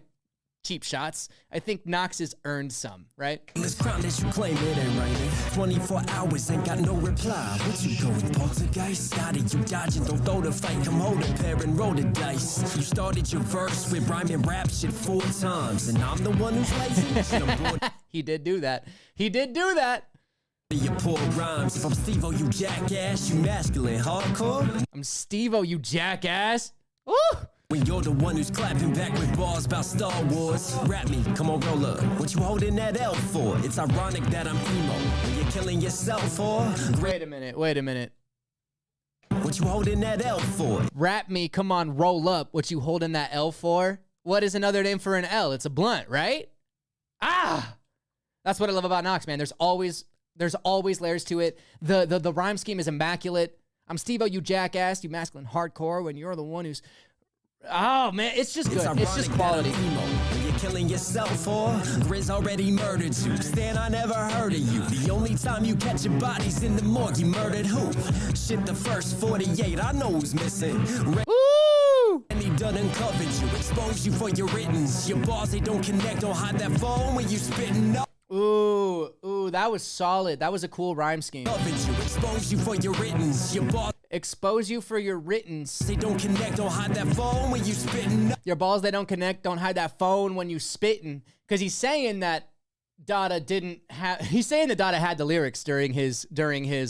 cheap shots. I think Knox has earned some, right? This crown as you claim it ain't raining. 24 hours ain't got no reply. What you going, poltergeist? Started you dodging, don't throw the fight. Come hold a pair and roll the dice. You started your verse with rhyme and rap shit 4 times, and I'm the one who's lazy. Shit, I'm bored. He did do that. He did do that. Your poor rhymes. If I'm Steve-O, you jackass. You masculine, hardcore. I'm Steve-O, you jackass. Woo! When you're the one who's clapping back with bars about Star Wars. Rap me, come on, roll up. What you holding that L for? It's ironic that I'm emo. When you're killing yourself for. Wait a minute, wait a minute. What you holding that L for? Rap me, come on, roll up. What you holding that L for? What is another name for an L? It's a blunt, right? Ah! That's what I love about Knox, man. There's always layers to it. The rhyme scheme is immaculate. I'm Steve-O, you jackass, you masculine hardcore, when you're the one who's... Oh, man, it's just good. It's just quality. When you're killing yourself for Grizz already murdered you. Stan, I never heard of you. The only time you catch your bodies in the morgue, you murdered who? Shit, the first 48, I know who's missing. Woo! And he done uncovered you. Expose you for your writtens. Your bars, they don't connect. Don't hide that phone when you spitting up. Ooh, that was solid. That was a cool rhyme scheme. Expose you for your writtens. Your balls, expose you for your writtens. they don't connect. Don't hide that phone when you spitting up. Your balls, they don't connect. Don't hide that phone when you spitting. Because he's saying that Dada didn't have... He's saying that Dada had the lyrics during his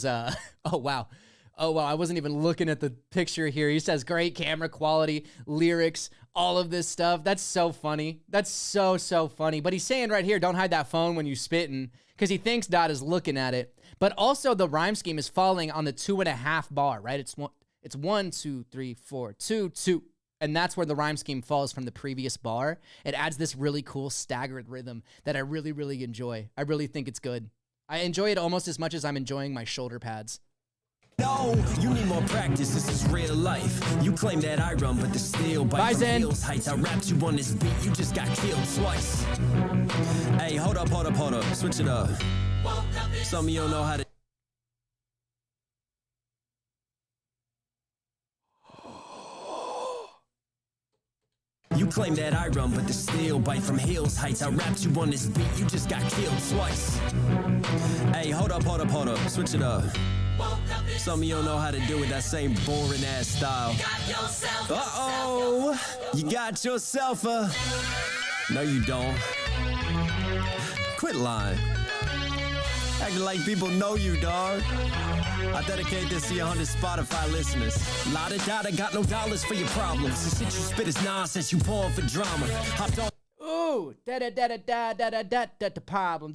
oh, wow. Oh, wow. I wasn't even looking at the picture here. He says great camera quality, lyrics, all of this stuff. That's so funny. That's so funny. But he's saying right here, don't hide that phone when you spitting, because he thinks Dada's looking at it. But also the rhyme scheme is falling on the 2.5 bar, right? It's 1, 2, 3, 4, 2, 2. And that's where the rhyme scheme falls from the previous bar. It adds this really cool staggered rhythm that I really, really enjoy. I really think it's good. I enjoy it almost as much as I'm enjoying my shoulder pads. No, you need more practice. This is real life. You claim that I run, but the steel Bye, bite from Zen. heels heights. I rapped you on this beat. You just got killed twice. Hey, hold up. Switch it up. Some of you don't know how to. You claim that I run, but the steel bite from heels heights. I rapped you on this beat. You just got killed twice. Hey, hold up. Switch it up. Some of you don't know how to do it, that same boring ass style. Uh-oh, you got yourself a... No, you don't. Quit lying. Acting like people know you, dog. I dedicate this to your 100 Spotify listeners. Lot of Dada got no dollars for your problems. The shit you spit is nonsense, you pouring for drama. Hopped on... Ooh, the problem.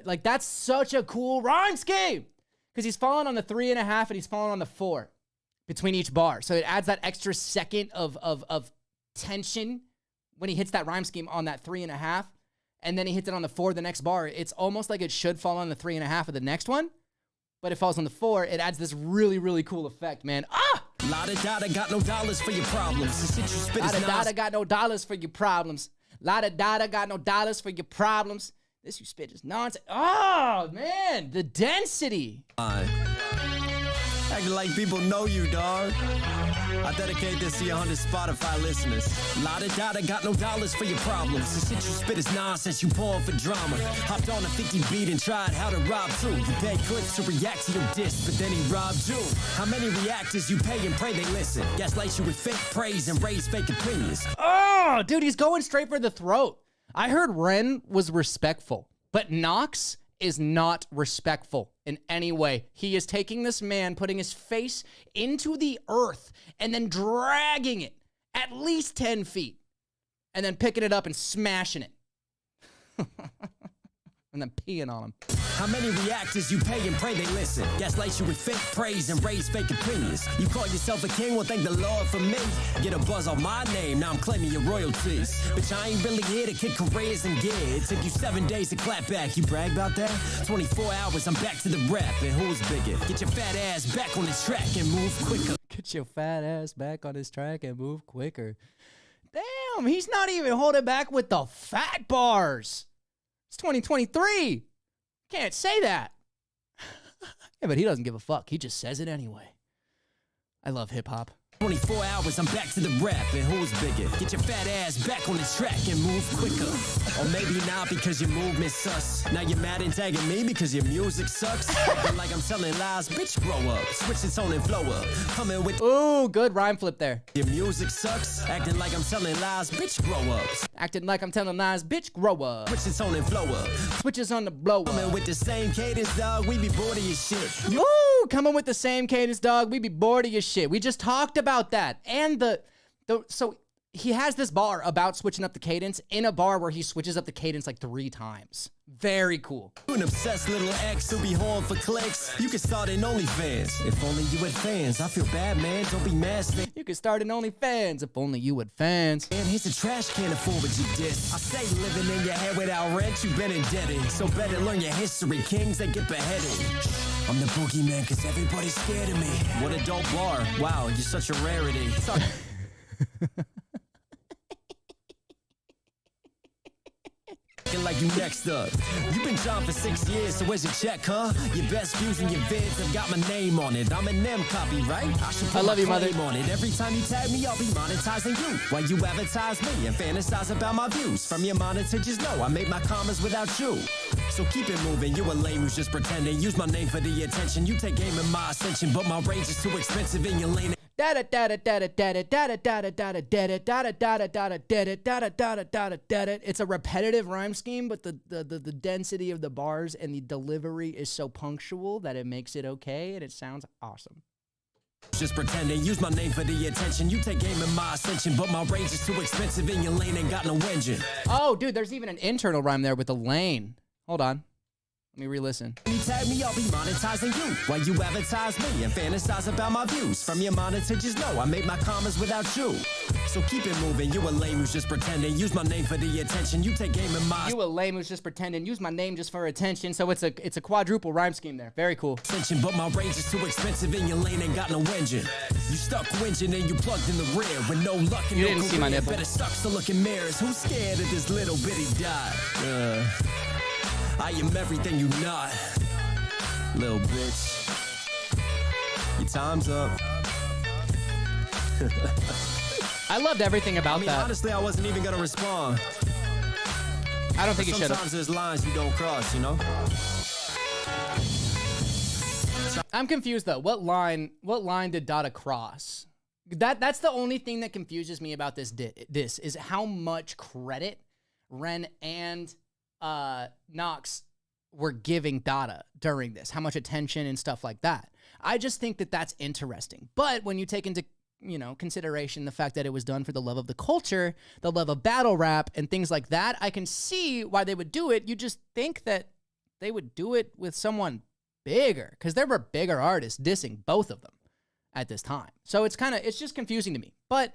Like, that's such a cool rhyme scheme. Because he's falling on the 3.5 and he's falling on the 4 between each bar. So it adds that extra second of tension when he hits that rhyme scheme on that 3.5. And then he hits it on the 4 the next bar. It's almost like it should fall on the 3.5 of the next one. But it falls on the 4. It adds this really, really cool effect, man. Ah! Lot of Dada got no dollars for your problems. The shit you spit is Lot of Dada nonsense. got no dollars for your problems. Lot of Dada got no dollars for your problems. This you spit is nonsense. Oh, man. The density. Acting like people know you, dog. I dedicate this to your 100 Spotify listeners. Lot of Dada got no dollars for your problems. The shit you spit is nonsense, you pouring for drama. Hopped on a 50 beat and tried how to rob too. You paid clicks to react to your diss, but then he robbed you. How many reactors you pay and pray they listen? Gaslight you with fake praise and raise fake opinions. Oh, dude, he's going straight for the throat. I heard Ren was respectful, but Knox is not respectful in any way. He is taking this man, putting his face into the earth, and then dragging it at least 10 feet, and then picking it up and smashing it. And then peeing on him. How many reactors you pay and pray they listen? Gaslight you with fake praise and raise fake opinions. You call yourself a king, well thank the Lord for me. Get a buzz on my name, now I'm claiming your royalties. Bitch, I ain't really here to kick careers and gear. It took you 7 days to clap back, you brag about that? 24 hours, I'm back to the rap, and who's bigger? Get your fat ass back on the track and move quicker. Get your fat ass back on his track and move quicker. Damn, he's not even holding back with the fat bars. It's 2023. Can't say that. Yeah, but he doesn't give a fuck. He just says it anyway. I love hip hop. 24 hours, I'm back to the rap, and who's bigger? Get your fat ass back on the track and move quicker. Or maybe not because your movement sus. Now you're mad and tagging me because your music sucks. Acting like I'm telling lies, bitch, grow up. Switch the tone and flow up. Coming with Ooh, good rhyme flip there. your music sucks. Acting like I'm telling lies, bitch, grow up. Acting like I'm telling lies, bitch, grow up. Switch the tone and flow up. Switches on the blow Coming up. with the same cadence, dog, we be bored of your shit. Ooh, coming with the same cadence, dog. We be bored of your shit. We just talked about that. And so he has this bar about switching up the cadence in a bar where he switches up the cadence like 3 times. Very cool. You an obsessed little ex who be horn for clicks. You can start an OnlyFans. If only you had fans. I feel bad, man. Don't be mad, Stan. You could start an OnlyFans if only you had fans. Man, here's a trash can to forward your diss. I say living in your head without rent, you've been indebted. So better learn your history, kings that get beheaded. I'm the boogeyman cause everybody's scared of me. What a dope bar. Wow, you're such a rarity. Sorry. Like you next up. You've been John for 6 years, so where's your check, huh? Your best views and your vids have got my name on it. I'm an M copy, right? Should put I love my you, mother. claim on it. Every time you tag me, I'll be monetizing you. While you advertise me and fantasize about my views. From your monitor, just know I made my commas without you. So keep it moving, you a lame who's just pretending. Use my name for the attention. You take aim in my ascension, but my range is too expensive in your lane. Dada dada dada dada dada dada dada dada dada dada dada dada dada dada dada dada. It's a repetitive rhyme scheme, but the density of the bars and the delivery is so punctual that it makes it okay, and it sounds awesome. Just pretending, use my name for the attention. You take aim in my ascension, but my range is too expensive in your lane. Ain't got no engine. Oh, dude, there's even an internal rhyme there with the lane. Hold on. Let me re-listen. You tag me, I'll be monetizing you. While you advertise me and fantasize about my views. From your monitor, just know I make my commas without you. So keep it moving. You a lame who's just pretending. Use my name for the attention. You take aim in my You a lame who's just pretending. Use my name just for attention. So it's a quadruple rhyme scheme there. Very cool. attention, but my range is too expensive and your lane ain't got no engine. You stuck whinging and you plugged in the rear with no luck and You no didn't see my career. nipple. Better sucks to look in mirrors. Who's scared of this little bitty dot? I am everything you not, little bitch. Your time's up. I loved everything about that. Honestly, I wasn't even gonna respond. I don't think you should have. Sometimes there's lines you don't cross, you know? I'm confused though. What line did Dada cross? That's the only thing that confuses me about this is how much credit Ren and Knox were giving Dada during this. How much attention and stuff like that. I just think that that's interesting. But when you take into consideration the fact that it was done for the love of the culture, the love of battle rap and things like that, I can see why they would do it. You just think that they would do it with someone bigger, because there were bigger artists dissing both of them at this time. So it's just confusing to me, but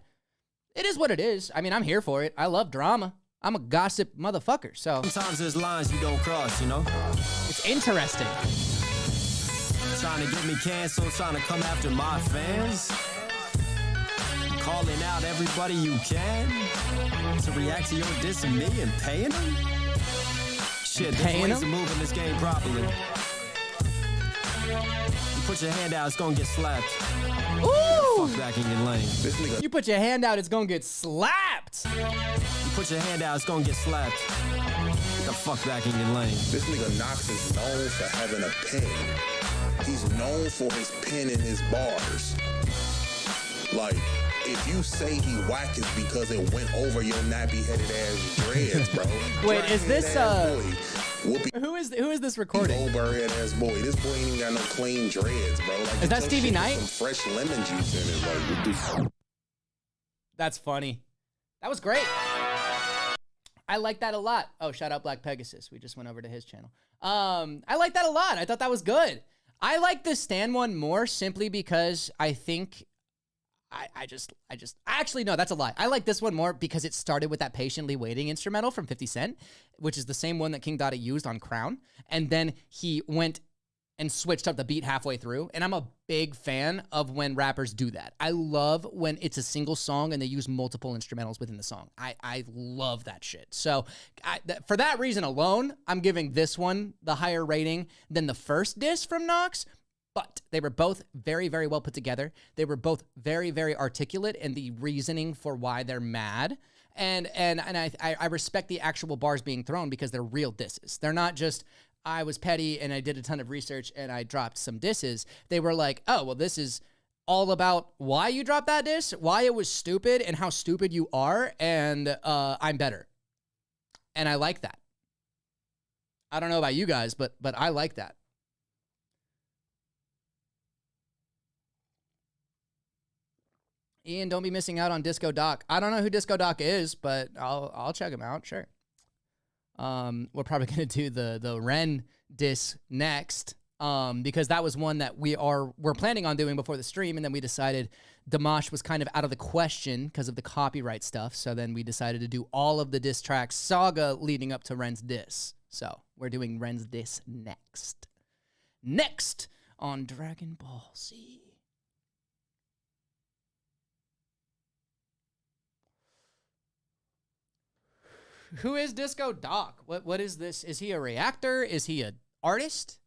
it is what it is. I mean, I'm here for it. I love drama. I'm a gossip motherfucker. So Sometimes there's lines you don't cross, you know? it's interesting. Trying to get me canceled, trying to come after my fans. Calling out everybody you can to react to your diss of me and paying them? Shit, there's Paying ways them? of moving this game properly. You put your hand out, it's gonna get slapped. Ooh! Fuck back in your lane. This nigga You put your hand out, it's gonna get slapped. You put your hand out, it's gonna get slapped. Get the fuck back in your lane. This nigga Knox is known for having a pen. He's known for his pen and his bars. Like, if you say he whack, it's because it went over your nappy-headed ass dreads, bro. Wait, is this, Whoopie Who is this recording? Goldberg head ass boy. This boy ain't even got no clean dreads, bro. Like, Is that some Stevie shit with Knight? Some fresh lemon juice in it. Like, what the That's funny. That was great. I like that a lot. Oh, shout out Black Pegasus. We just went over to his channel. I like that a lot. I thought that was good. I like the Stan one more simply because I think actually, no, that's a lie. I like this one more because it started with that Patiently Waiting instrumental from 50 Cent, which is the same one that King Dada used on Crown. And then he went and switched up the beat halfway through. And I'm a big fan of when rappers do that. I love when it's a single song and they use multiple instrumentals within the song. I love that shit. So for that reason alone, I'm giving this one the higher rating than the first diss from Knox. But they were both very, very well put together. They were both very, very articulate in the reasoning for why they're mad. And I respect the actual bars being thrown because they're real disses. They're not just, I was petty and I did a ton of research and I dropped some disses. They were like, oh, well, this is all about why you dropped that diss, why it was stupid and how stupid you are, and I'm better. And I like that. I don't know about you guys, but I like that. Ian, don't be missing out on Disco Doc. I don't know who Disco Doc is, but I'll check him out. Sure. We're probably gonna do the Ren diss next, because that was one that we're planning on doing before the stream, and then we decided Dimash was kind of out of the question because of the copyright stuff. So then we decided to do all of the diss tracks saga leading up to Ren's diss. So we're doing Ren's diss next. Next on Dragon Ball Z. Who is Disco Doc? What is this? Is he a reactor? Is he an artist?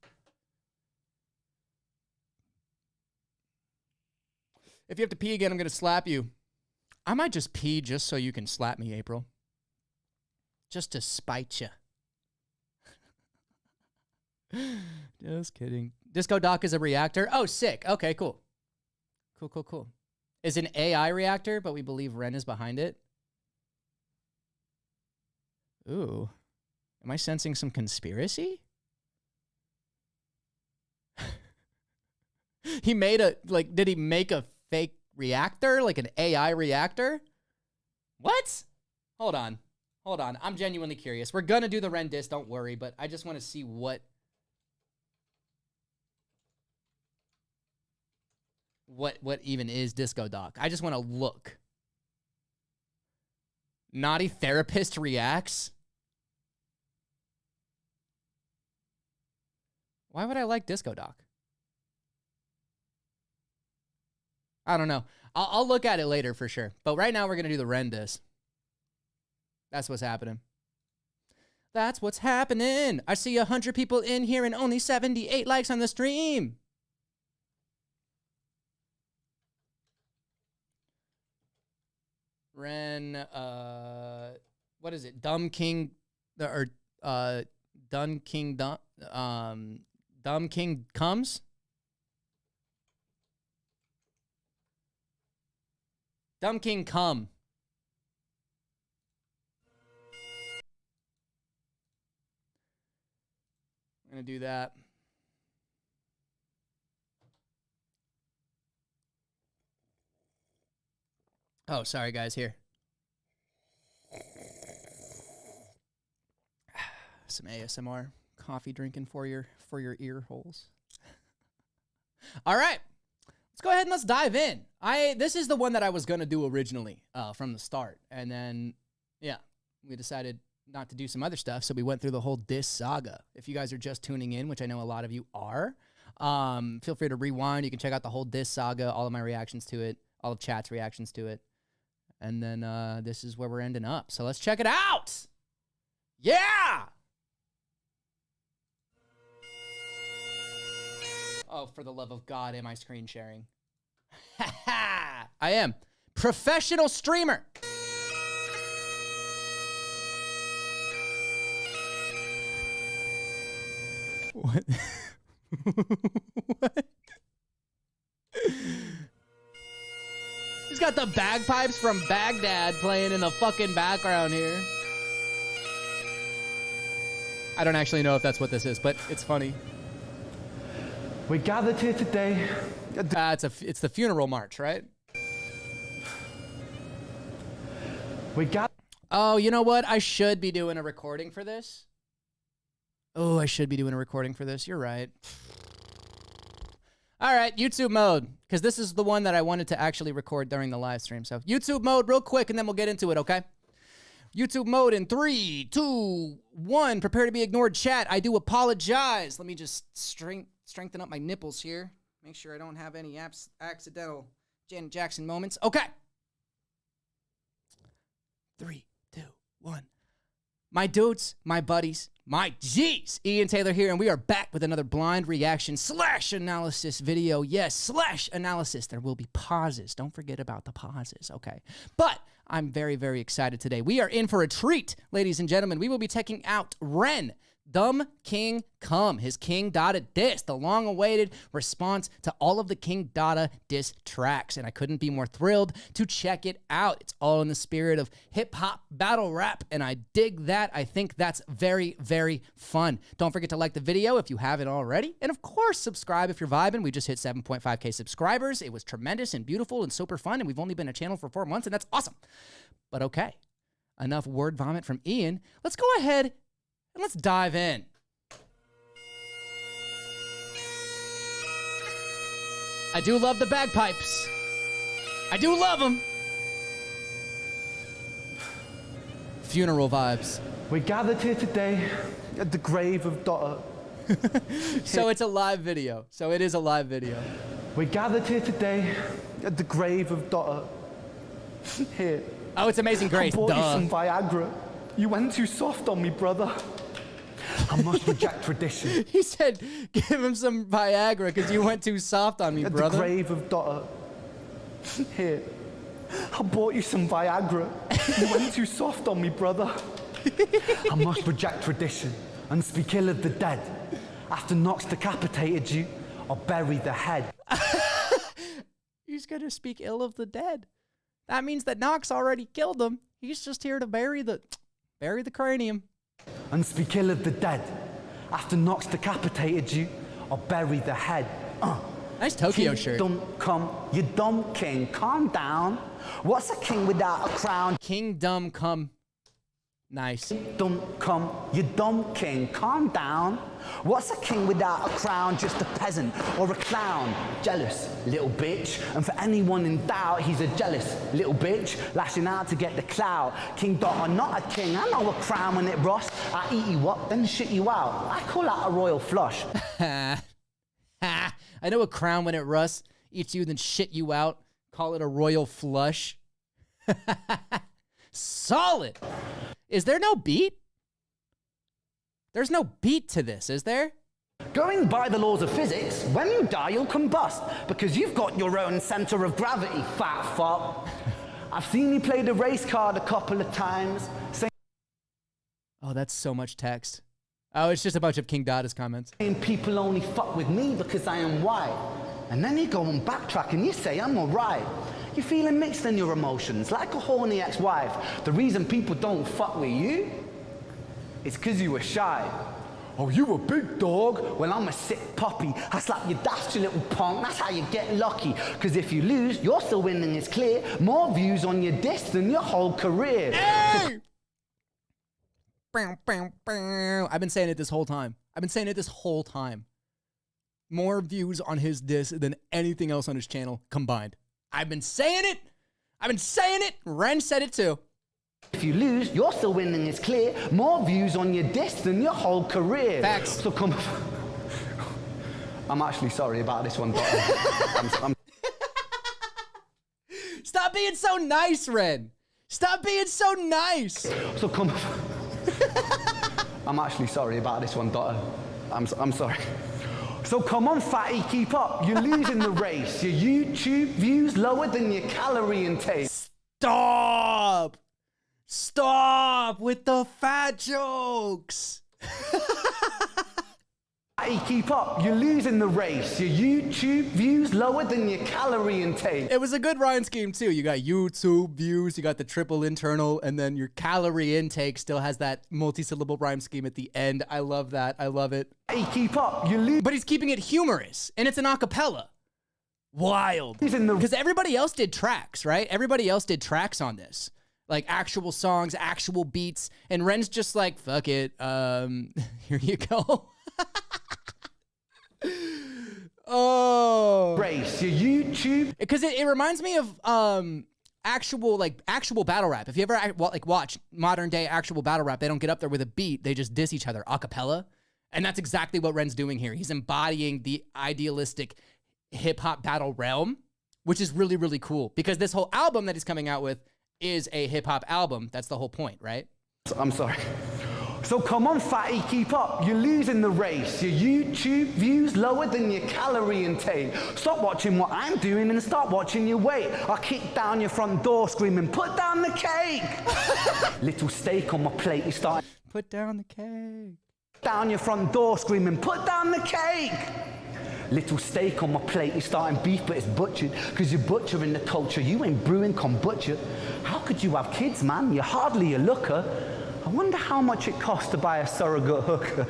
If you have to pee again, I'm going to slap you. I might just pee just so you can slap me, April. Just to spite you. Just kidding. Disco Doc is a reactor. Oh, sick. Okay, cool. Cool. Is an AI reactor, but we believe Ren is behind it. Ooh, am I sensing some conspiracy? Did he make a fake reactor? Like an AI reactor? What? Hold on. I'm genuinely curious. We're gonna do the Ren diss, don't worry, but I just want to see what even is Disco Doc. I just want to look. Naughty therapist reacts. Why would I like Disco Doc? I don't know. I'll look at it later for sure. But right now we're going to do the Ren diss. That's what's happening. That's what's happening. I see 100 people in here and only 78 likes on the stream. Ren, what is it? Dumb King, or Dumb King comes? Dumb King come. I'm gonna do that. Oh, sorry guys, here. Some ASMR coffee drinking for your ear holes. All right. Let's go ahead and let's dive in. This is the one that I was going to do originally from the start. And then, yeah, we decided not to do some other stuff. So we went through the whole diss saga. If you guys are just tuning in, which I know a lot of you are, feel free to rewind. You can check out the whole diss saga, all of my reactions to it, all of chat's reactions to it. And then this is where we're ending up. So let's check it out. Yeah! Oh, for the love of God, am I screen sharing? I am. Professional streamer. What? What? He's got the bagpipes from Baghdad playing in the fucking background here. I don't actually know if that's what this is, but it's funny. We gathered here today. It's the funeral march, right? Oh, you know what? I should be doing a recording for this. Oh, I should be doing a recording for this. You're right. All right, YouTube mode, because this is the one that I wanted to actually record during the live stream. So YouTube mode real quick, and then we'll get into it, okay? YouTube mode in 3, 2, 1. Prepare to be ignored, chat. I do apologize. Let me just strengthen up my nipples here. Make sure I don't have any accidental Janet Jackson moments. Okay. 3, 2, 1. My dudes, my buddies, my G's. Ian Taylor here, and we are back with another blind reaction / analysis video. Yes, / analysis. There will be pauses. Don't forget about the pauses, okay? But I'm very, very excited today. We are in for a treat, ladies and gentlemen. We will be checking out Ren Dumb King Come, his King Dada diss, the long-awaited response to all of the King Dada diss tracks, and I couldn't be more thrilled to check it out. It's all in the spirit of hip-hop battle rap, and I dig that. I think that's very, very fun. Don't forget to like the video if you haven't already, and of course, subscribe if you're vibing. We just hit 7.5K subscribers. It was tremendous and beautiful and super fun, and we've only been a channel for 4 months, and that's awesome. But okay, enough word vomit from Ian. Let's go ahead and let's dive in. I do love the bagpipes. I do love them. Funeral vibes. We gathered here today at the grave of Dada. So it's a live video. So it is a live video. We gathered here today at the grave of Dada. Here. Oh, it's Amazing Grace. I bought Duh. you some Viagra. You went too soft on me, brother. I must reject tradition. He said, give him some Viagra because you went too soft on me, At brother. the grave of Dada. Here. I bought you some Viagra. You went too soft on me, brother. I must reject tradition and speak ill of the dead. After Knox decapitated you, I'll bury the head. He's going to speak ill of the dead. That means that Knox already killed him. He's just here to bury the cranium. And speak ill of the dead. After Knox decapitated you, I'll bury the head. Nice Tokyo shirt. Don't come, you dumb king, calm down. What's a king without a crown? Kingdom come. Nice. Don't come, you dumb king, calm down. What's a king without a crown? Just a peasant or a clown? Jealous, little bitch. And for anyone in doubt, he's a jealous little bitch, lashing out to get the clout. King Dada, not a king. I know a crown when it rusts. I eat you up, then shit you out. I call that a royal flush. I know a crown when it rusts, eats you, then shit you out. Call it a royal flush. Solid. Is there no beat? There's no beat to this, is there? Going by the laws of physics, when you die, you'll combust because you've got your own center of gravity, fat fuck. I've seen you play the race card a couple of times. Oh, that's so much text. Oh, it's just a bunch of King Dada's comments. Saying people only fuck with me because I am white. And then you go and backtrack and you say I'm alright. You're feeling mixed in your emotions, like a horny ex-wife. The reason people don't fuck with you is because you were shy. Oh, you a big dog? Well, I'm a sick puppy. I slap you daft, you little punk. That's how you get lucky. Because if you lose, you're still winning, it's clear. More views on your disc than your whole career. Hey! I've been saying it this whole time. More views on his diss than anything else on his channel combined. I've been saying it. Ren said it too. If you lose, you're still winning, it's clear. More views on your disc than your whole career. Facts. So come. I'm actually sorry about this one, Dada. I'm Stop being so nice, Ren. Stop being so nice. So come. I'm actually sorry about this one, Dada. I'm sorry. So come on, fatty, keep up. You're losing the race. Your YouTube views lower than your calorie intake. Stop with the fat jokes. Fatty, keep up. You're losing the race. Your YouTube views lower than your calorie intake. It was a good rhyme scheme too. You got YouTube views, you got the triple internal, and then your calorie intake still has that multi-syllable rhyme scheme at the end. I love that. I love it. Fatty, keep up. But he's keeping it humorous, and it's an acapella. Wild. He's in the. Because everybody else did tracks, right? Everybody else did tracks on this. Like actual songs, actual beats. And Ren's just like, fuck it. Here you go. Oh. Race, your YouTube. Because it reminds me of actual battle rap. If you ever watch modern day actual battle rap, they don't get up there with a beat. They just diss each other a cappella. And that's exactly what Ren's doing here. He's embodying the idealistic hip hop battle realm, which is really, really cool. Because this whole album that he's coming out with is a hip hop album. That's the whole point, right? I'm sorry. So come on, fatty, keep up. You're losing the race. Your YouTube views lower than your calorie intake. Stop watching what I'm doing and start watching your weight. I'll kick down your front door screaming, put down the cake. Little steak on my plate, you start. Put down the cake. Down your front door screaming, put down the cake. Little steak on my plate, you're starting beef, but it's butchered. Because you're butchering the culture, you ain't brewing kombucha. How could you have kids, man? You're hardly a looker. I wonder how much it costs to buy a surrogate hooker.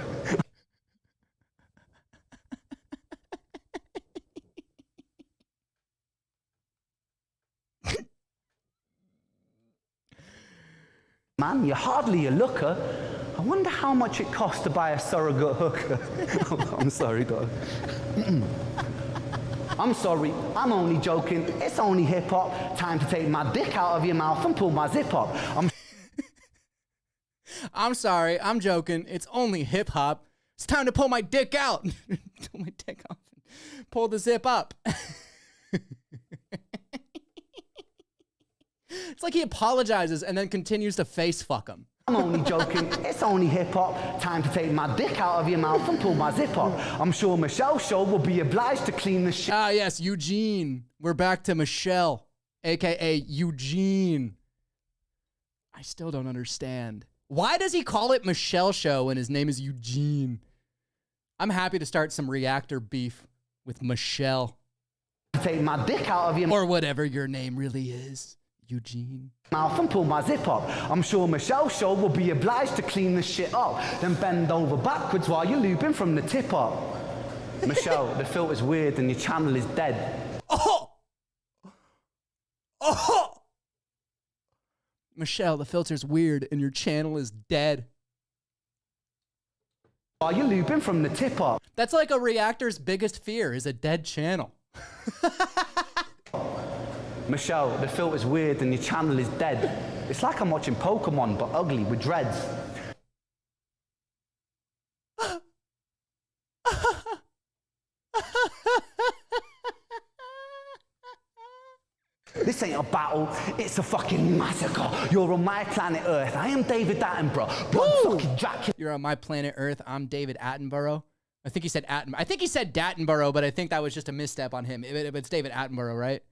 Man, you're hardly a looker. I wonder how much it costs to buy a surrogate hooker. I'm sorry, dog. I'm sorry, I'm only joking. It's only hip hop. Time to take my dick out of your mouth and pull my zip up. I'm sorry, I'm joking. It's only hip hop. It's time to pull my dick out. Pull my dick off. Pull the zip up. It's like he apologizes and then continues to face fuck him. I'm only joking. It's only hip hop. Time to take my dick out of your mouth and pull my zip up. I'm sure Michelle Show will be obliged to clean the shit. Ah, yes, Eugene. We're back to Michelle, aka Eugene. I still don't understand. Why does he call it Michelle Show when his name is Eugene? I'm happy to start some reactor beef with Michelle. Take my dick out of your or whatever your name really is, Eugene. Mouth and pull my zip up. I'm sure Michelle Show will be obliged to clean the shit up. Then bend over backwards while you're looping from the tip up. Michelle, the filter's weird and your channel is dead. Oh! Oh! Michelle, the filter's weird and your channel is dead. Are you looping from the tip up? That's like a reactor's biggest fear is a dead channel. Michelle, the filter's weird and your channel is dead. It's like I'm watching Pokemon, but ugly with dreads. This ain't a battle, it's a fucking massacre. You're on my planet Earth. I am David Attenborough, blood-sucking Dracula. You're on my planet Earth. I'm David Attenborough. I think he said I think he said Dattenborough, but I think that was just a misstep on him. It's David Attenborough, right?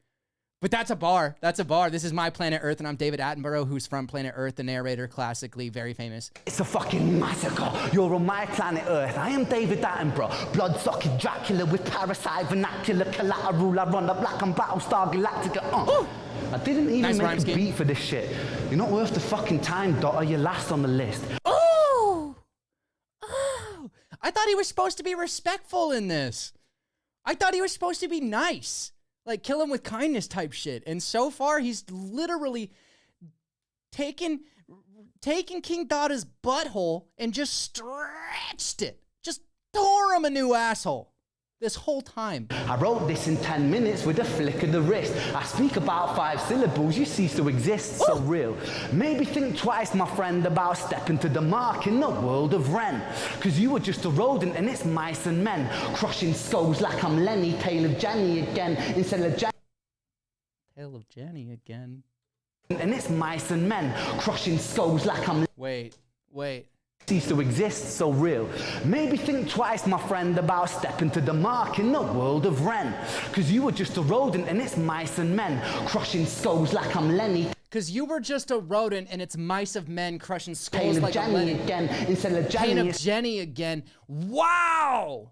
But that's a bar. That's a bar. This is my planet Earth, and I'm David Attenborough, who's from Planet Earth, the narrator, classically very famous. It's a fucking massacre. You're on my planet Earth. I am David Attenborough, blood-sucking Dracula with parasite vernacular collateral. I run the black and Battlestar Galactica. I didn't even Nice make rhyme a scheme. beat for this shit. You're not worth the fucking time, Dada. You're last on the list. Oh! I thought he was supposed to be respectful in this. I thought he was supposed to be nice. Like, kill him with kindness type shit. And so far, he's literally taken King Dada's butthole and just stretched it. Just tore him a new asshole. This whole time. I wrote this in 10 minutes with a flick of the wrist. I speak about 5 syllables, you cease to exist, so real. Maybe think twice, my friend, about stepping to the mark in the world of Ren. Cause you were just a rodent and it's mice and men. Crushing skulls like I'm Lenny, Tale of Jenny again. Instead of Jenny. Tale of Jenny again. And it's mice and men. Crushing skulls like I'm Wait. cease to exist, so real. Maybe think twice, my friend, about stepping to the mark in the world of Ren. Cause you were just a rodent and it's mice and men. Crushing skulls like I'm Lenny. Cause you were just a rodent and it's mice of men crushing skulls Pain of like a Jenny Lenny. again. Instead of Jenny. Pain of Jenny again. Wow!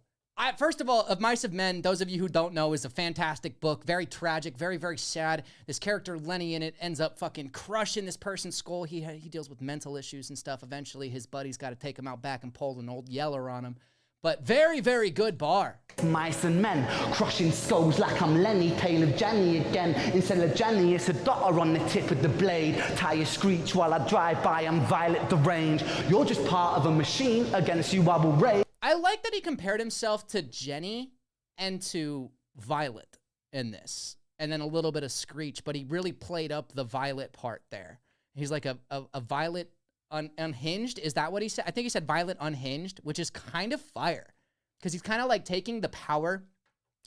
First of all, Of Mice of Men, those of you who don't know, is a fantastic book. Very tragic, very, very sad. This character, Lenny, in it ends up fucking crushing this person's skull. He deals with mental issues and stuff. Eventually, his buddy's got to take him out back and pull an old yeller on him. But very, very good bar. Mice and men, crushing skulls like I'm Lenny, Tale of Jenny again. Instead of Jenny, it's a daughter on the tip of the blade. Tires screech while I drive by, I'm Violet the Range. You're just part of a machine, against you I will rage. I like that he compared himself to Jenny and to Violet in this. And then a little bit of Screech, but he really played up the Violet part there. He's like a Violet unhinged. Is that what he said? I think he said Violet unhinged, which is kind of fire. Because he's kind of like taking the power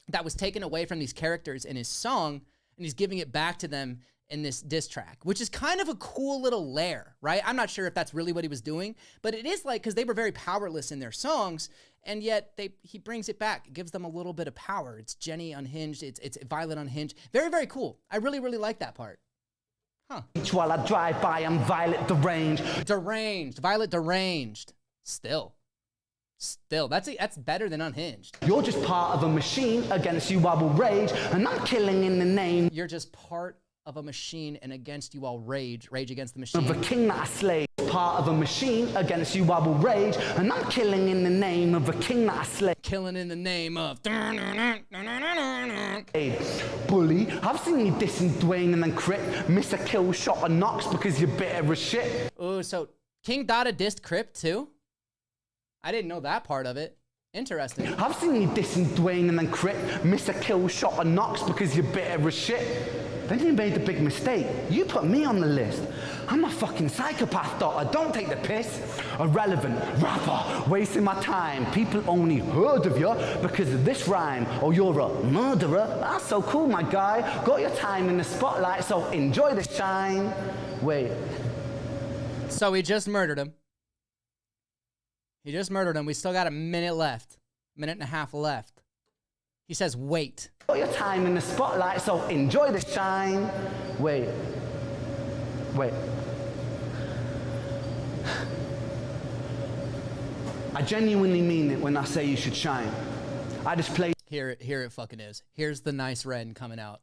that was taken away from these characters in his song, and he's giving it back to them in this diss track, which is kind of a cool little lair, right? I'm not sure if that's really what he was doing, but it is like, because they were very powerless in their songs, and yet he brings it back, gives them a little bit of power. It's Jenny unhinged, it's Violet unhinged. Very, very cool. I really, really like that part. Huh. While I drive by, I'm Violet the Range. Deranged. Violet deranged. Still, that's better than unhinged. You're just part of a machine, against you I will rage, and I'm killing in the name You're just part of a machine, and against you I'll rage against the of a machine. king that I slay. Part of a machine, against you I will rage, and I'm killing in the name of a king that I slay. Killing in the name of. Bully, I've seen you dissing Dwayne and then crit, miss a kill shot of Knox because you're bitter as shit. Oh, so King Dada dissed Crip too? I didn't know that part of it. Interesting. I've seen you dissing Dwayne and then crit, miss a kill shot of Knox because you're bitter as shit. Then you made the big mistake. You put me on the list. I'm a fucking psychopath, daughter. Don't take the piss. Irrelevant rapper, wasting my time. People only heard of you because of this rhyme. Oh, you're a murderer. That's so cool, my guy. Got your time in the spotlight, so enjoy the shine. Wait. So he just murdered him. He just murdered him. We still got a minute left. Minute and a half left. He says, wait. Got your time in the spotlight, so enjoy the shine. Wait. I genuinely mean it when I say you should shine. I just play. Here it fucking is. Here's the nice Ren coming out.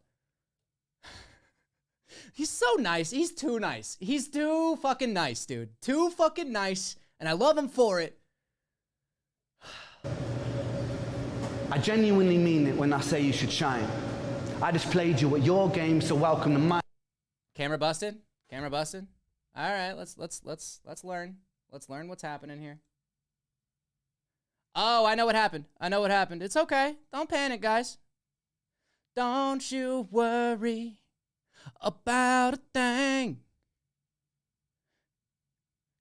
He's so nice. He's too nice. He's too fucking nice, dude. Too fucking nice. And I love him for it. I genuinely mean it when I say you should shine. I just played you at your game, so welcome to mine. Camera busted? Camera busted? All right, let's learn. Let's learn what's happening here. Oh, I know what happened. I know what happened. It's okay. Don't panic, guys. Don't you worry about a thing.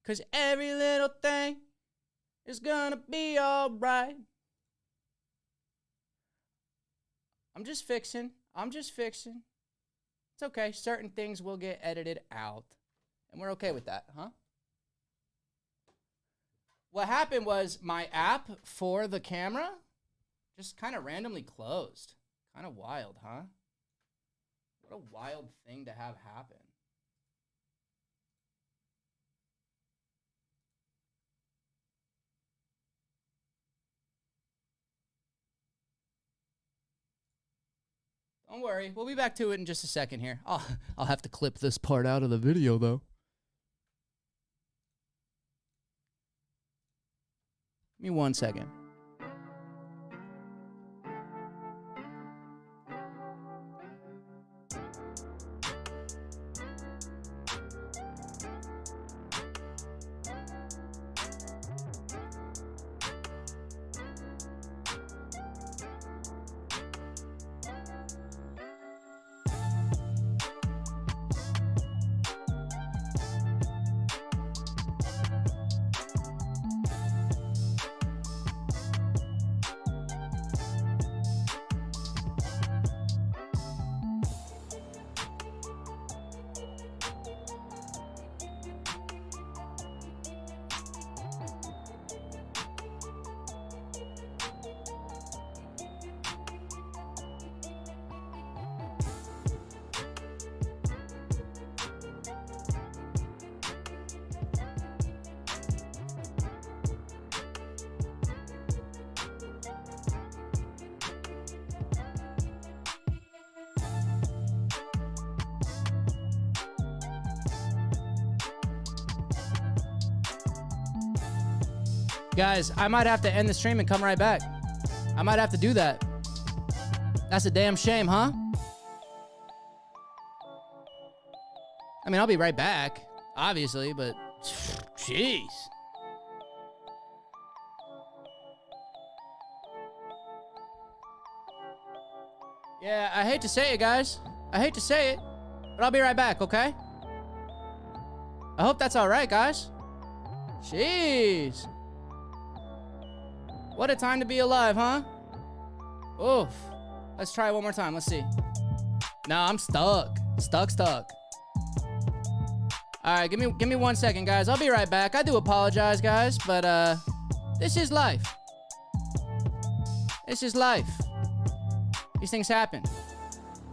'Cause every little thing is gonna be alright. I'm just fixing. It's okay. Certain things will get edited out. And we're okay with that, huh? What happened was my app for the camera just kind of randomly closed. Kind of wild, huh? What a wild thing to have happen. Don't worry. We'll be back to it in just a second here. I'll have to clip this part out of the video, though. Give me 1 second. Guys, I might have to end the stream and come right back. I might have to do that. That's a damn shame, huh? I mean, I'll be right back, obviously, but jeez. Yeah, I hate to say it, guys. I hate to say it, but I'll be right back, okay? I hope that's all right, guys. Jeez. What a time to be alive, huh? Oof. Let's try it one more time. Let's see. No, I'm stuck. Stuck. All right, give me 1 second, guys. I'll be right back. I do apologize, guys, but this is life. This is life. These things happen.